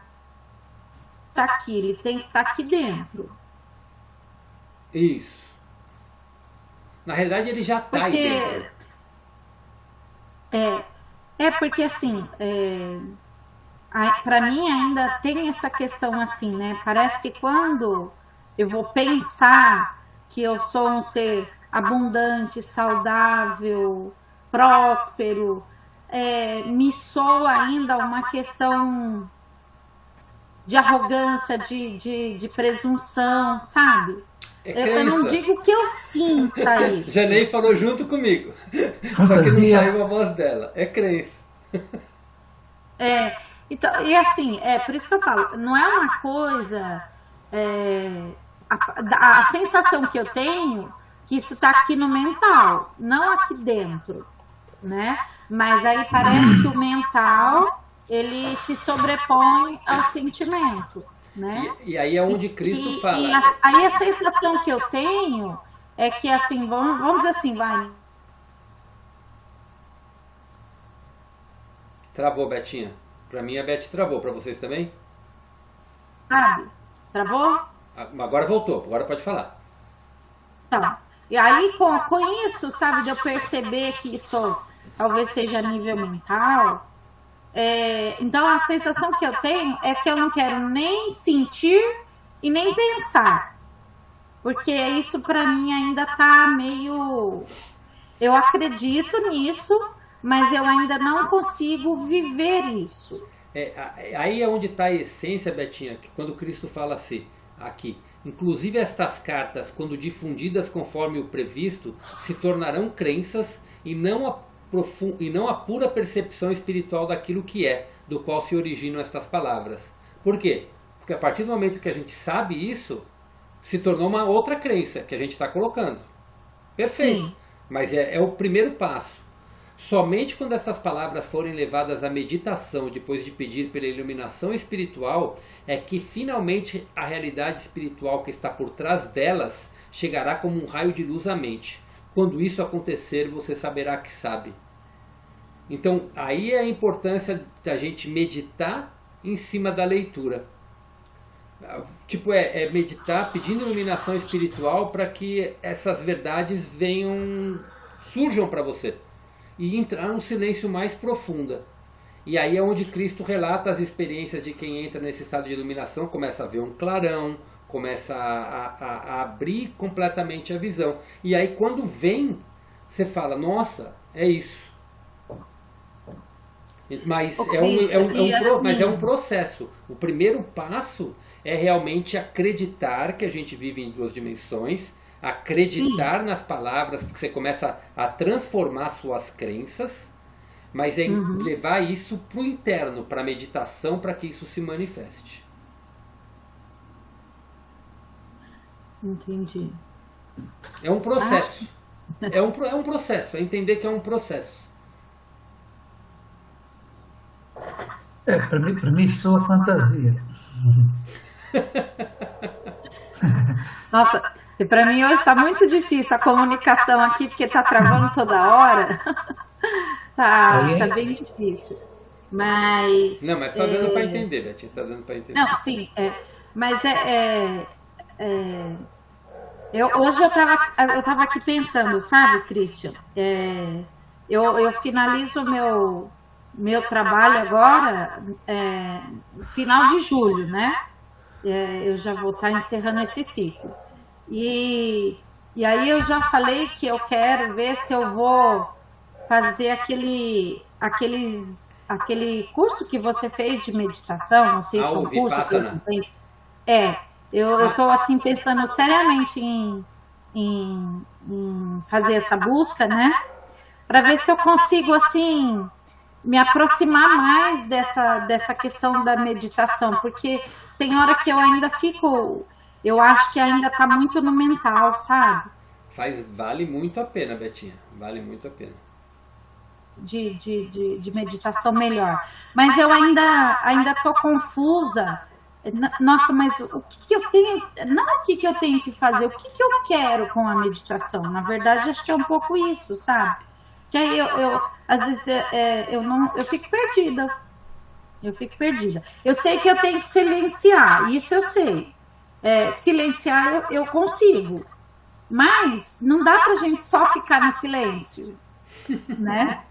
está aqui, ele tem que estar aqui dentro. Isso. Na realidade, ele já está aí dentro. Porque, assim, para mim ainda tem essa questão assim, né? Parece que quando eu vou pensar que eu sou um ser abundante, saudável, próspero, me soa ainda uma questão de arrogância, de presunção, sabe? Eu não digo que eu sinta isso. Janei falou junto comigo, só que não saiu a voz dela. É crença. Então, e assim, por isso que eu falo, não é uma coisa... a sensação que eu tenho que isso está aqui no mental, não aqui dentro, né? Mas aí parece que o mental, ele se sobrepõe ao sentimento, né? E aí é onde Cristo fala. Aí a sensação que eu tenho é que, assim, vamos dizer assim, vai... Travou, Betinha. Para mim a Beth travou, para vocês também? Travou? Agora voltou, agora pode falar. Tá. E aí, com isso, sabe, de eu perceber que isso talvez esteja a nível mental, então a sensação que eu tenho é que eu não quero nem sentir e nem pensar. Porque isso para mim ainda tá meio... Eu acredito nisso, mas eu ainda não consigo viver isso. Aí é onde está a essência, Betinha, que quando Cristo fala assim, aqui... Inclusive estas cartas, quando difundidas conforme o previsto, se tornarão crenças e não a pura percepção espiritual daquilo que é, do qual se originam estas palavras. Por quê? Porque a partir do momento que a gente sabe isso, se tornou uma outra crença que a gente está colocando. Perfeito. Sim. Mas é o primeiro passo. Somente quando essas palavras forem levadas à meditação, depois de pedir pela iluminação espiritual, é que finalmente a realidade espiritual que está por trás delas chegará como um raio de luz à mente. Quando isso acontecer, você saberá que sabe. Então, aí é a importância da gente meditar em cima da leitura. Tipo, é meditar pedindo iluminação espiritual para que essas verdades surjam para você. E entrar num silêncio mais profunda. E aí é onde Cristo relata as experiências de quem entra nesse estado de iluminação, começa a ver um clarão, começa a abrir completamente a visão. E aí quando vem, você fala, nossa, é isso. Mas é um processo. O primeiro passo é realmente acreditar que a gente vive em 2 dimensões, acreditar nas palavras, porque você começa a transformar suas crenças, mas é levar isso para o interno, para a meditação, para que isso se manifeste. Entendi. É um processo. É um processo, é entender que é um processo. Para mim soa fantasia. Nossa, e para mim hoje está muito difícil a comunicação aqui, porque está travando toda hora. Tá bem difícil. Mas... Não, mas está dando para entender, Betinha, está dando para entender. Não, sim, mas hoje eu estava aqui pensando, sabe, Christian? Eu finalizo o meu trabalho agora no final de julho, né? Eu já vou estar encerrando esse ciclo. E aí eu já falei que eu quero ver se eu vou fazer aquele curso que você fez de meditação, não sei se é um curso que você fez. Eu estou assim pensando seriamente em fazer essa busca, né? Para ver se eu consigo assim me aproximar mais dessa questão da meditação, porque tem hora que eu ainda eu acho que ainda está muito no mental, sabe? Vale muito a pena, Betinha, vale muito a pena. De meditação melhor. Mas eu ainda estou confusa. Nossa, mas o que eu tenho... Não o que eu tenho que fazer, o que eu quero com a meditação. Na verdade, acho que é um pouco isso, sabe? Que aí às vezes eu fico perdida. Eu sei que eu tenho que silenciar, isso eu sei. Silenciar eu consigo. Mas não dá pra gente só ficar no silêncio, né?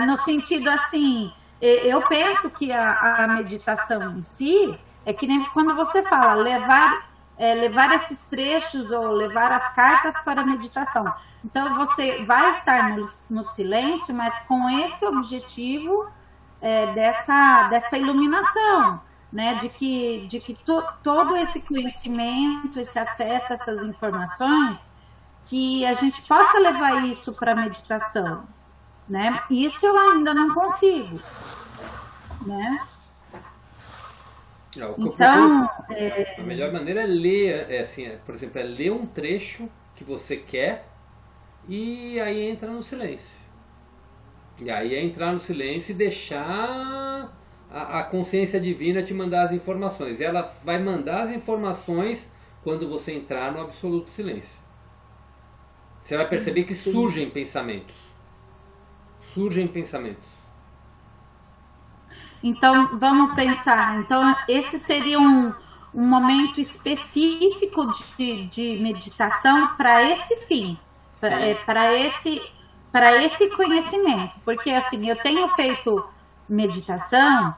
No sentido assim, eu penso que a meditação em si é que nem quando você fala, levar esses trechos ou levar as cartas para a meditação. Então você vai estar no silêncio, mas com esse objetivo dessa iluminação, né? De que todo esse conhecimento, esse acesso a essas informações, que a gente possa levar isso para a meditação, né? Isso eu ainda não consigo, né? Então, a melhor maneira é ler, por exemplo, ler um trecho que você quer e aí entra no silêncio. E aí é entrar no silêncio e deixar a consciência divina te mandar as informações. E ela vai mandar as informações quando você entrar no absoluto silêncio. Você vai perceber que surgem pensamentos. Então, vamos pensar. Então, esse seria um momento específico de meditação para esse fim, para esse conhecimento. Porque, assim, eu tenho feito meditação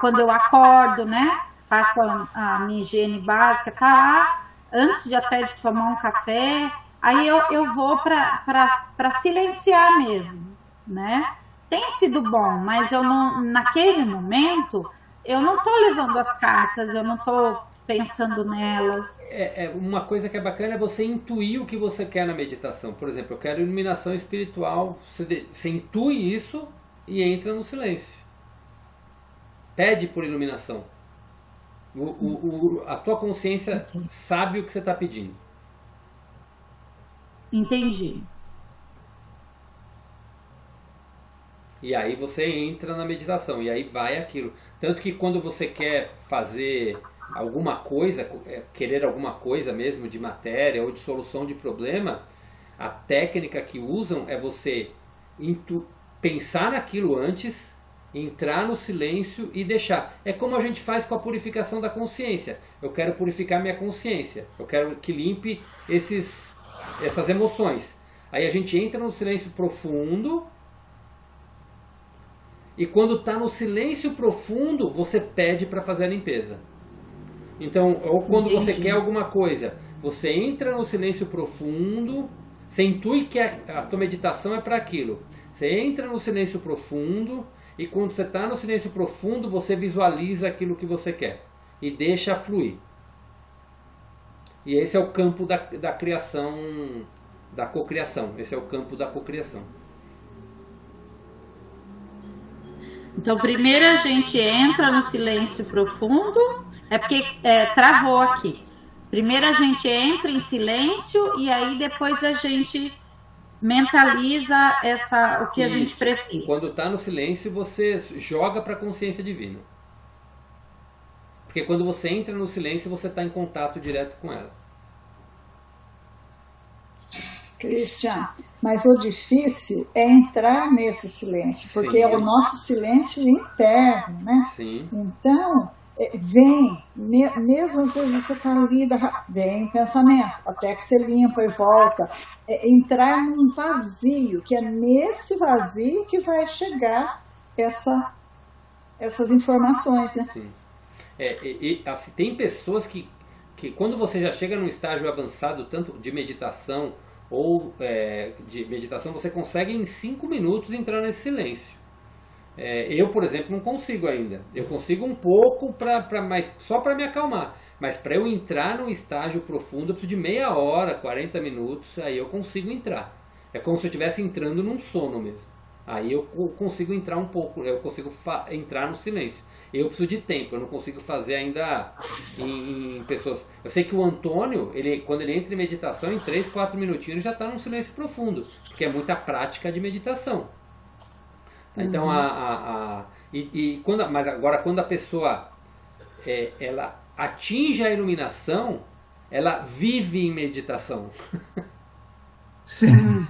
quando eu acordo, né? Faço a minha higiene básica, antes de tomar um café. Aí eu vou para silenciar mesmo, né? Tem sido bom, mas eu não, naquele momento, eu não estou levando as cartas, eu não estou pensando nelas. Uma coisa que é bacana é você intuir o que você quer na meditação. Por exemplo, eu quero iluminação espiritual. Você intui isso e entra no silêncio. Pede por iluminação. A tua consciência sabe o que você está pedindo. Entendi. E aí você entra na meditação, e aí vai aquilo. Tanto que quando você quer fazer alguma coisa, querer alguma coisa mesmo de matéria ou de solução de problema, a técnica que usam é você pensar naquilo antes, entrar no silêncio e deixar. É como a gente faz com a purificação da consciência. Eu quero purificar minha consciência, eu quero que limpe essas emoções. Aí a gente entra no silêncio profundo, e quando está no silêncio profundo, você pede para fazer a limpeza. Então, ou quando você quer alguma coisa, você entra no silêncio profundo, você intui que a tua meditação é para aquilo. Você entra no silêncio profundo, e quando você está no silêncio profundo, você visualiza aquilo que você quer e deixa fluir. E esse é o campo da criação, da cocriação. Esse é o campo da cocriação. Então, primeiro a gente entra no silêncio profundo, é porque travou aqui. Primeiro a gente entra em silêncio e aí depois a gente mentaliza o que a gente precisa. Quando está no silêncio, você joga para a consciência divina. Porque quando você entra no silêncio, você está em contato direto com ela. Christian, mas o difícil é entrar nesse silêncio, porque é o nosso silêncio interno, né? Sim. Então, vem, mesmo às vezes você está ali, vem pensamento, até que você limpa e volta. Entrar num vazio, que é nesse vazio que vai chegar essas informações, né? Sim. Assim, tem pessoas que quando você já chega num estágio avançado, tanto de meditação ou de meditação, você consegue em 5 minutos entrar nesse silêncio. Eu, por exemplo, não consigo ainda. Eu consigo um pouco, só para me acalmar. Mas para eu entrar no estágio profundo, eu preciso de meia hora, 40 minutos, aí eu consigo entrar. É como se eu estivesse entrando num sono mesmo. Aí eu consigo entrar um pouco, eu consigo entrar no silêncio. Eu preciso de tempo, eu não consigo fazer ainda em pessoas. Eu sei que o Antônio, quando ele entra em meditação, em 3, 4 minutinhos, ele já está num silêncio profundo, porque é muita prática de meditação. Então, mas agora, quando a pessoa ela atinge a iluminação, ela vive em meditação. Sim.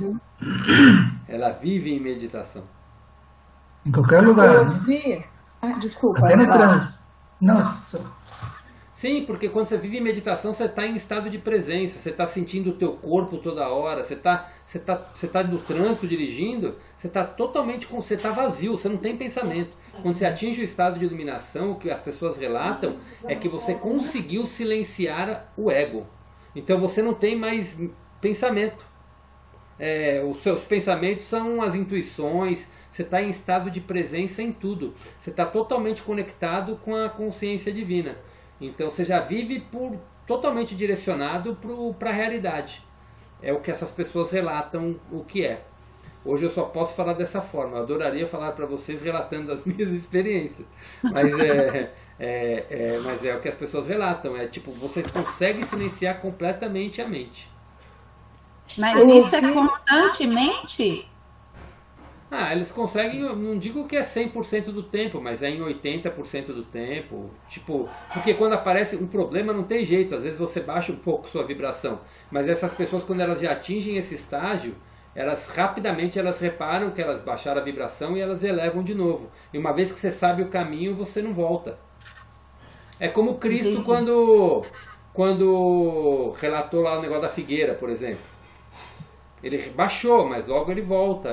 Ela vive em meditação. Em qualquer lugar. Eu vi. Desculpa. Até no trânsito. Não, Sim, porque quando você vive em meditação, você está em estado de presença, você está sentindo o teu corpo toda hora, você tá no trânsito dirigindo, você está totalmente, você está vazio, você não tem pensamento. Quando você atinge o estado de iluminação, o que as pessoas relatam é que você conseguiu silenciar o ego. Então você não tem mais pensamento. Os seus pensamentos são as intuições, você está em estado de presença em tudo. Você está totalmente conectado com a consciência divina. Então você já vive totalmente direcionado para a realidade. É o que essas pessoas relatam o que é. Hoje eu só posso falar dessa forma. Eu adoraria falar para vocês relatando as minhas experiências. Mas mas é o que as pessoas relatam. É tipo, você consegue silenciar completamente a mente. Mas isso é constantemente? Eles conseguem, não digo que é 100% do tempo, mas é em 80% do tempo. Tipo, porque quando aparece um problema não tem jeito, às vezes você baixa um pouco sua vibração. Mas essas pessoas, quando elas já atingem esse estágio, elas rapidamente reparam que elas baixaram a vibração e elas elevam de novo. E uma vez que você sabe o caminho, você não volta. É como Cristo quando relatou lá o negócio da figueira, por exemplo. Ele baixou, mas logo ele volta.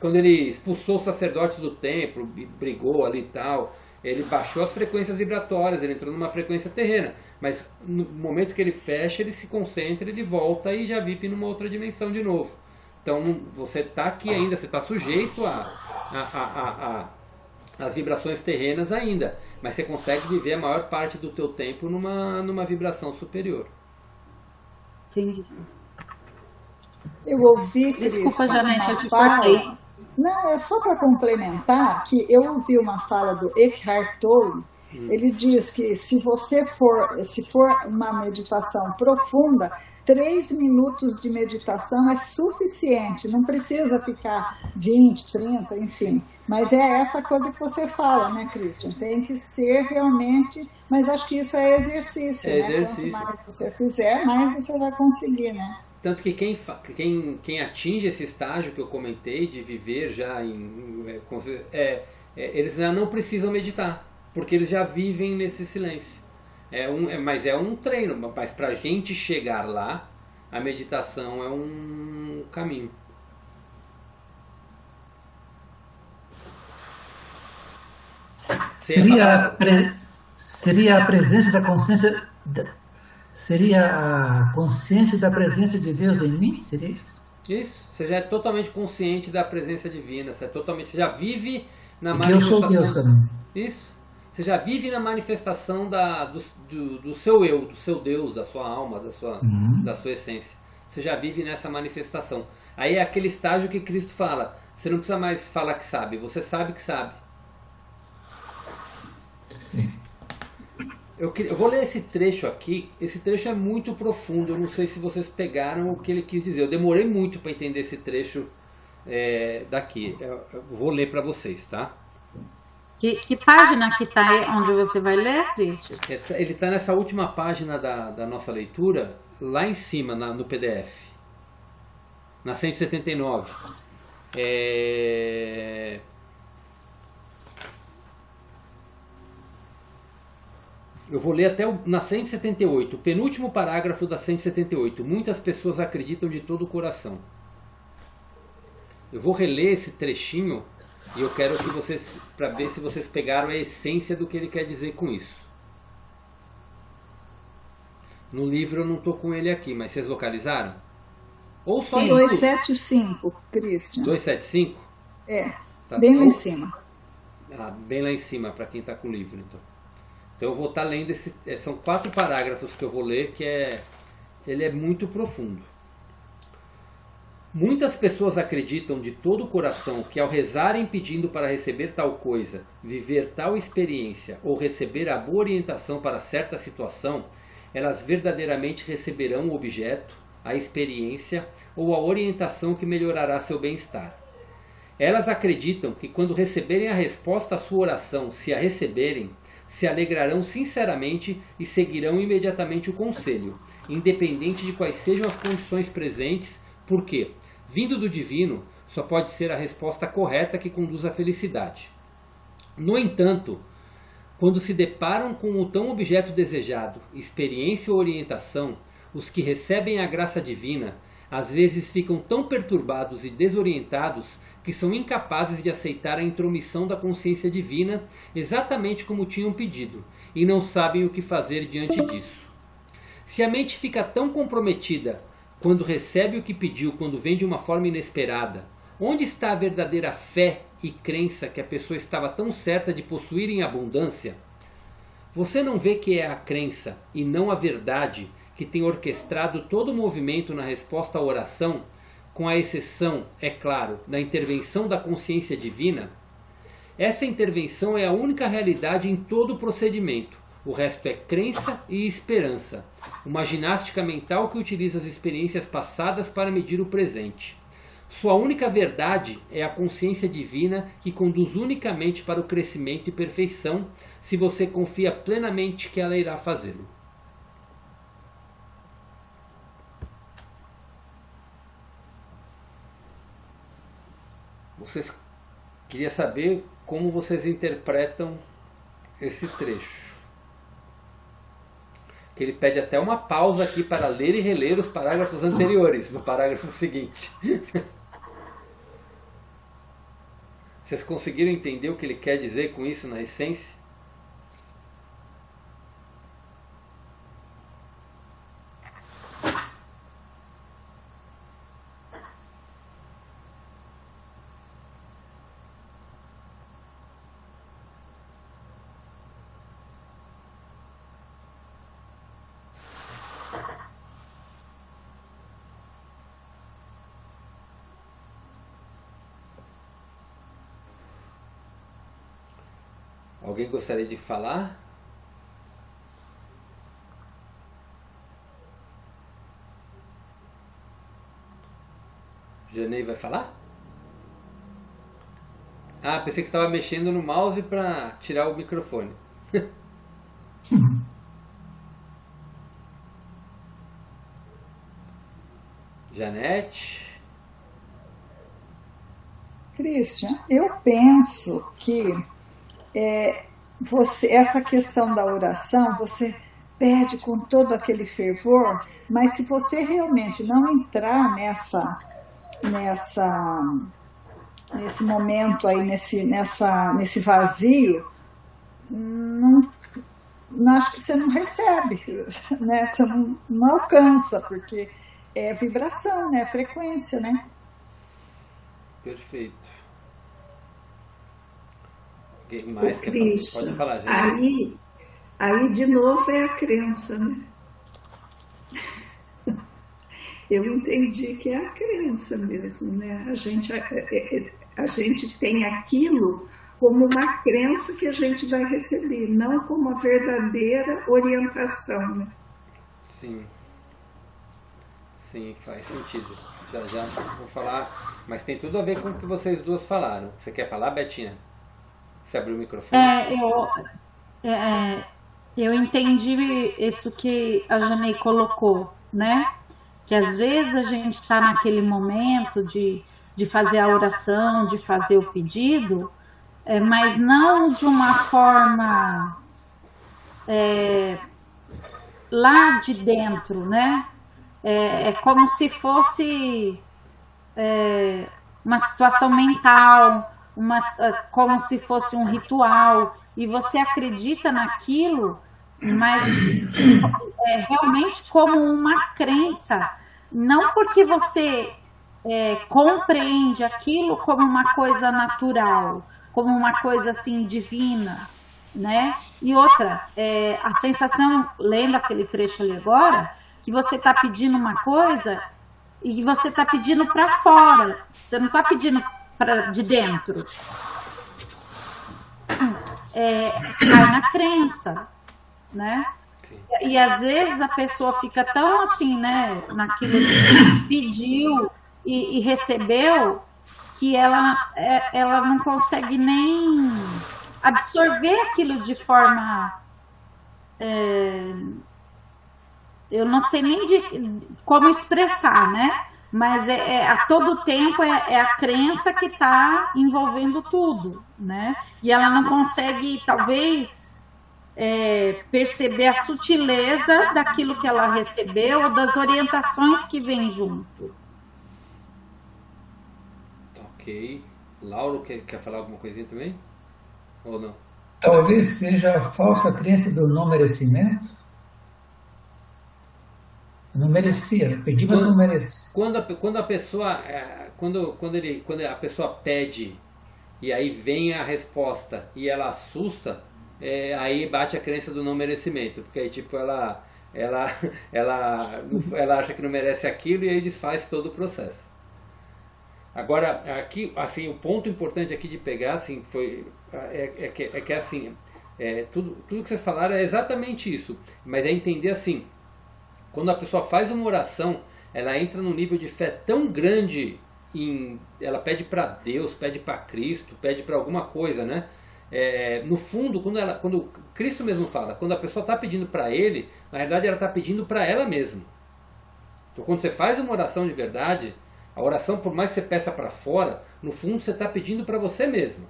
Quando ele expulsou os sacerdotes do templo, brigou ali e tal, ele baixou as frequências vibratórias, ele entrou numa frequência terrena. Mas no momento que ele fecha, ele se concentra, ele volta e já vive numa outra dimensão de novo. Então você está aqui ainda, você está sujeito às vibrações terrenas ainda, mas você consegue viver a maior parte do teu tempo numa vibração superior. Entendi. Eu ouvi, desculpa, Janete, eu te cortei. Não, é só para complementar que eu ouvi uma fala do Eckhart Tolle. Ele diz que se for uma meditação profunda, 3 minutos de meditação é suficiente, não precisa ficar 20, 30, enfim. Mas é essa coisa que você fala, né, Christian? Tem que ser realmente... Mas acho que isso é exercício, né? Exercício. Quanto mais você fizer, mais você vai conseguir, né? Tanto que quem atinge esse estágio que eu comentei, de viver já eles já não precisam meditar, porque eles já vivem nesse silêncio. Mas é um treino, mas para a gente chegar lá, a meditação é um caminho. Seria a presença da consciência... Seria a consciência da presença de Deus em mim? Seria isso? Isso. Você já é totalmente consciente da presença divina. Você já vive na manifestação. Que eu sou Deus também. Isso. Você já vive na manifestação do seu eu, do seu Deus, da sua alma, da sua essência. Você já vive nessa manifestação. Aí é aquele estágio que Cristo fala. Você não precisa mais falar que sabe. Você sabe que sabe. Sim. Eu vou ler esse trecho aqui. Esse trecho é muito profundo. Eu não sei se vocês pegaram o que ele quis dizer. Eu demorei muito para entender esse trecho daqui. Eu vou ler para vocês, tá? Que página que está aí onde você vai ler, Cristian? Ele está nessa última página da nossa leitura, lá em cima, no PDF. Na 179. Eu vou ler até na 178, o penúltimo parágrafo da 178. Muitas pessoas acreditam de todo o coração. Eu vou reler esse trechinho e eu quero que vocês, para ver se vocês pegaram a essência do que ele quer dizer com isso. No livro eu não estou com ele aqui, mas vocês localizaram? Ou só 275, Cristian. 275? Tá, bem lá em cima. Bem lá em cima, para quem está com o livro, então. Então eu vou estar lendo são 4 parágrafos que eu vou ler, ele é muito profundo. Muitas pessoas acreditam de todo o coração que ao rezarem pedindo para receber tal coisa, viver tal experiência ou receber a boa orientação para certa situação, elas verdadeiramente receberão o objeto, a experiência ou a orientação que melhorará seu bem-estar. Elas acreditam que quando receberem a resposta à sua oração, se a receberem, se alegrarão sinceramente e seguirão imediatamente o conselho, independente de quais sejam as condições presentes, porque, vindo do divino, só pode ser a resposta correta que conduz à felicidade. No entanto, quando se deparam com o tão objeto desejado, experiência ou orientação, os que recebem a graça divina às vezes ficam tão perturbados e desorientados que são incapazes de aceitar a intromissão da consciência divina exatamente como tinham pedido, e não sabem o que fazer diante disso. Se a mente fica tão comprometida quando recebe o que pediu, quando vem de uma forma inesperada, onde está a verdadeira fé e crença que a pessoa estava tão certa de possuir em abundância? Você não vê que é a crença e não a verdade que tem orquestrado todo o movimento na resposta à oração, com a exceção, é claro, da intervenção da consciência divina? Essa intervenção é a única realidade em todo o procedimento. O resto é crença e esperança, uma ginástica mental que utiliza as experiências passadas para medir o presente. Sua única verdade é a consciência divina que conduz unicamente para o crescimento e perfeição, se você confia plenamente que ela irá fazê-lo. Queria saber como vocês interpretam esse trecho. Que ele pede até uma pausa aqui para ler e reler os parágrafos anteriores, no parágrafo seguinte. Vocês conseguiram entender o que ele quer dizer com isso na essência? Alguém gostaria de falar? Janei vai falar? Ah, pensei que você estava mexendo no mouse para tirar o microfone. Janete? Christian, eu penso que essa questão da oração, você pede com todo aquele fervor, mas se você realmente não entrar nesse momento aí, nesse vazio, não acho que você não recebe, né? Você não alcança, porque é vibração, né? Frequência, né? Perfeito. Alguém mais quer falar? Pode falar, gente. Aí de novo é a crença, né? Eu entendi que é a crença mesmo, né? A gente tem aquilo como uma crença que a gente vai receber, não como a verdadeira orientação, né? Sim. Sim, faz sentido. Já vou falar, mas tem tudo a ver com o que vocês duas falaram. Você quer falar, Betinha? Você abriu o microfone? Eu entendi isso que a Janei colocou, né? Que às vezes a gente está naquele momento de fazer a oração, de fazer o pedido, mas não de uma forma lá de dentro, né? É como se fosse uma situação mental, como se fosse um ritual, e você acredita naquilo, mas realmente como uma crença, não porque você compreende aquilo como uma coisa natural, como uma coisa assim divina, né? E outra, a sensação, lembra aquele trecho ali agora, que você está pedindo uma coisa e você está pedindo para fora, você não está pedindo para de dentro. Cai na crença, né? E às vezes a pessoa fica tão assim, né, naquilo que pediu e recebeu, que ela não consegue nem absorver aquilo de forma... eu não sei nem como expressar, né? Mas a todo tempo é a crença que está envolvendo tudo, né? E ela não consegue, talvez, perceber a sutileza daquilo que ela recebeu ou das orientações que vêm junto. Ok. Lauro, quer falar alguma coisinha também? Ou não? Talvez seja a falsa crença do não merecimento. Não merecia, pedi, mas não merece. Quando a pessoa a pessoa pede e aí vem a resposta e ela assusta, aí bate a crença do não merecimento, porque aí tipo ela acha que não merece aquilo e aí desfaz todo o processo. Agora aqui, assim, o ponto importante aqui de pegar, assim, que assim, tudo que vocês falaram é exatamente isso, mas é entender assim. Quando a pessoa faz uma oração, ela entra num nível de fé tão grande, ela pede para Deus, pede para Cristo, pede para alguma coisa, né? No fundo, quando Cristo mesmo fala, quando a pessoa está pedindo para Ele, na verdade ela está pedindo para ela mesma. Então quando você faz uma oração de verdade, a oração, por mais que você peça para fora, no fundo você está pedindo para você mesmo.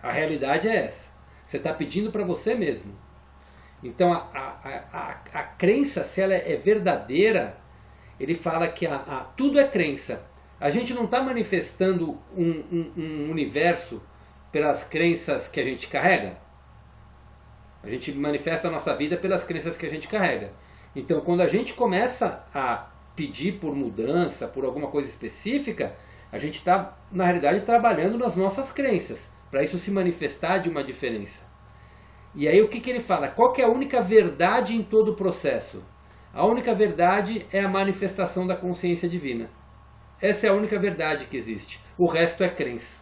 A realidade é essa. Você está pedindo para você mesmo. Então a crença, se ela é verdadeira, ele fala que tudo é crença. A gente não está manifestando um universo pelas crenças que a gente carrega. A gente manifesta a nossa vida pelas crenças que a gente carrega. Então quando a gente começa a pedir por mudança, por alguma coisa específica, a gente está, na realidade, trabalhando nas nossas crenças, para isso se manifestar de uma diferença. E aí o que ele fala? Qual que é a única verdade em todo o processo? A única verdade é a manifestação da consciência divina. Essa é a única verdade que existe. O resto é crença.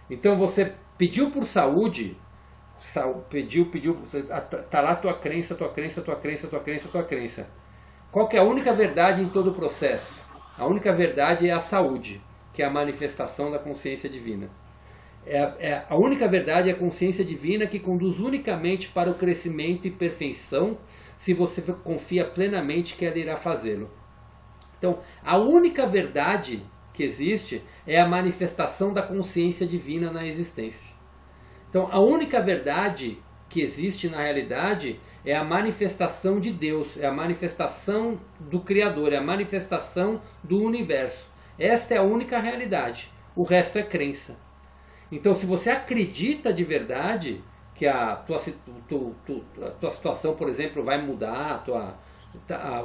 Então você pediu por saúde, está lá tua crença. Qual que é a única verdade em todo o processo? A única verdade é a saúde, que é a manifestação da consciência divina. A única verdade é a consciência divina que conduz unicamente para o crescimento e perfeição, se você confia plenamente que ela irá fazê-lo. Então, a única verdade que existe é a manifestação da consciência divina na existência. Então, a única verdade que existe na realidade é a manifestação de Deus, é a manifestação do Criador, é a manifestação do universo. Esta é a única realidade, o resto é crença. Então, se você acredita de verdade que a tua situação, por exemplo, vai mudar,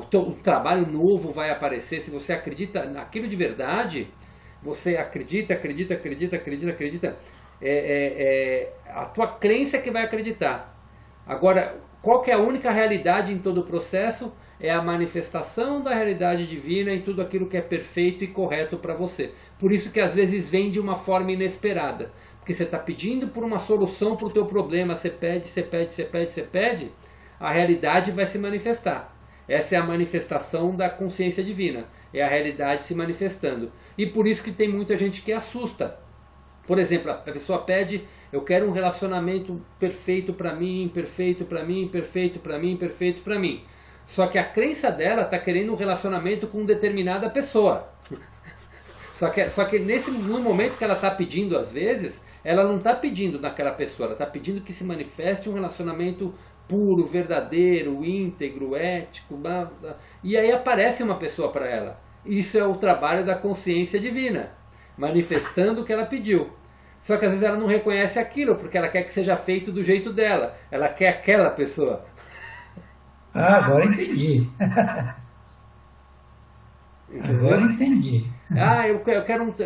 o trabalho novo vai aparecer, se você acredita naquilo de verdade, você acredita, a tua crença é que vai acreditar. Agora, qual que é a única realidade em todo o processo? É a manifestação da realidade divina em tudo aquilo que é perfeito e correto para você. Por isso que às vezes vem de uma forma inesperada. Porque você está pedindo por uma solução para o teu problema, você pede, a realidade vai se manifestar. Essa é a manifestação da consciência divina. É a realidade se manifestando. E por isso que tem muita gente que assusta. Por exemplo, a pessoa pede, eu quero um relacionamento perfeito para mim, perfeito para mim, perfeito para mim, perfeito para mim. Só que a crença dela está querendo um relacionamento com determinada pessoa. Só que no momento que ela está pedindo, às vezes, ela não está pedindo naquela pessoa, ela está pedindo que se manifeste um relacionamento puro, verdadeiro, íntegro, ético. E aí aparece uma pessoa para ela. Isso é o trabalho da consciência divina, manifestando o que ela pediu. Só que às vezes ela não reconhece aquilo, porque ela quer que seja feito do jeito dela. Ela quer aquela pessoa. Ah, agora entendi. Agora entendi. Ah, eu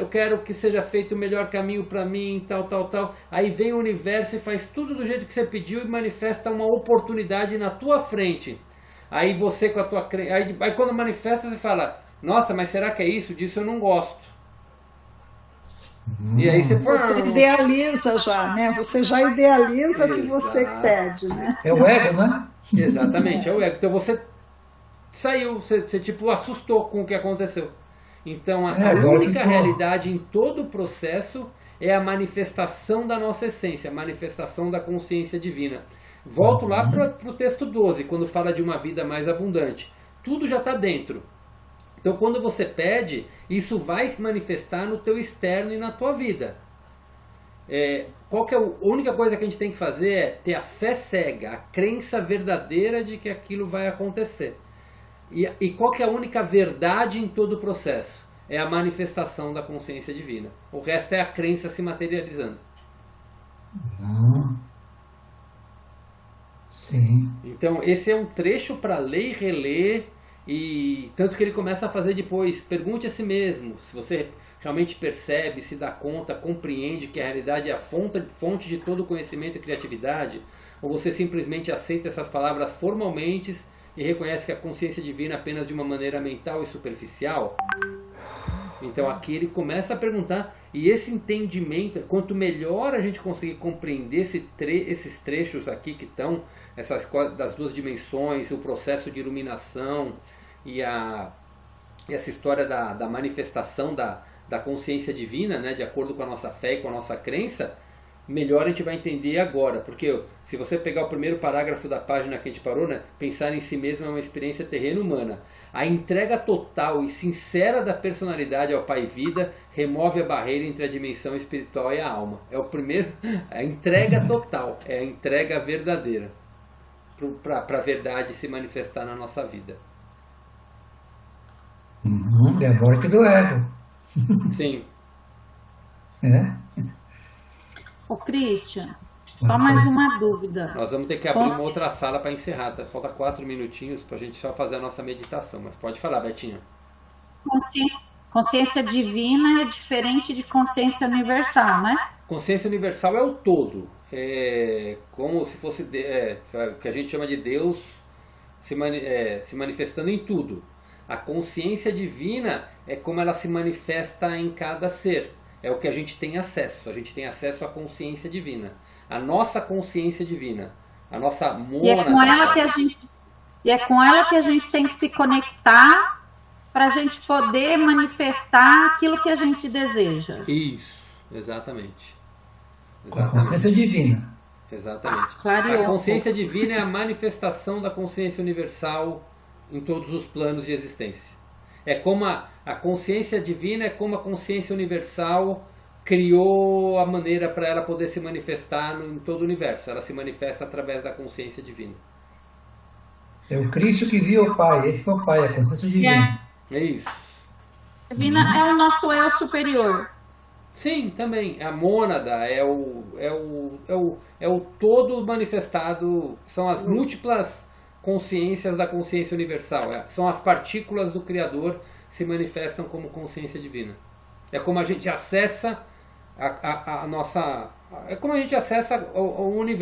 quero que seja feito o melhor caminho para mim, tal. Aí vem o universo e faz tudo do jeito que você pediu e manifesta uma oportunidade na tua frente. Aí você com a tua crença... Aí quando manifesta você fala, nossa, mas será que é isso? Disso eu não gosto. E aí você idealiza já, né? Você já idealiza o que você pede, né? É o ego, né? Exatamente, é o ego. Então você saiu, você tipo assustou com o que aconteceu. Então a única realidade em todo o processo é a manifestação da nossa essência, a manifestação da consciência divina. Volto lá para o texto 12, quando fala de uma vida mais abundante. Tudo já está dentro. Então quando você pede, isso vai se manifestar no teu externo e na tua vida. A única coisa que a gente tem que fazer é ter a fé cega, a crença verdadeira de que aquilo vai acontecer. E qual que é a única verdade em todo o processo? É a manifestação da consciência divina. O resto é a crença se materializando. Sim. Então esse é um trecho para ler e reler. E tanto que ele começa a fazer depois, pergunte a si mesmo, se você realmente percebe, se dá conta, compreende que a realidade é a fonte de todo conhecimento e criatividade, ou você simplesmente aceita essas palavras formalmente e reconhece que a consciência divina é apenas de uma maneira mental e superficial. Então aqui ele começa a perguntar, e esse entendimento, quanto melhor a gente conseguir compreender esses trechos aqui que estão, das duas dimensões, o processo de iluminação e essa história da manifestação da consciência divina, né, de acordo com a nossa fé e com a nossa crença, melhor a gente vai entender agora. Porque se você pegar o primeiro parágrafo da página que a gente parou, né, pensar em si mesmo é uma experiência terrena humana. A entrega total e sincera da personalidade ao Pai Vida remove a barreira entre a dimensão espiritual e a alma. É o primeiro, a entrega total, é a entrega verdadeira para a verdade se manifestar na nossa vida. É a morte do ego. Sim. Ô Christian, só mais uma dúvida. Nós vamos ter que abrir uma outra sala para encerrar, tá? Falta 4 minutinhos para a gente só fazer a nossa meditação, mas pode falar, Betinha. Consciência divina é diferente de consciência universal, né? Consciência universal é o todo. É como se fosse o que a gente chama de Deus se manifestando em tudo. A consciência divina é como ela se manifesta em cada ser. É o que a gente tem acesso. A gente tem acesso à consciência divina. A nossa consciência divina. A nossa mônada. E é com ela que a gente tem que se conectar para a gente poder manifestar aquilo que a gente deseja. Isso, exatamente. Com a consciência divina. Exatamente. Clareou. A consciência divina é a manifestação da consciência universal em todos os planos de existência. É como a consciência divina é como a consciência universal criou a maneira para ela poder se manifestar em todo o universo. Ela se manifesta através da consciência divina. É o Cristo que viu o Pai, esse é o Pai, a consciência divina. É isso. Divina é o nosso eu superior. Sim, também. A mônada é o todo manifestado, são as múltiplas consciências da consciência universal. São as partículas do Criador que se manifestam como consciência divina. É como a gente acessa a nossa... É como a gente acessa o universo.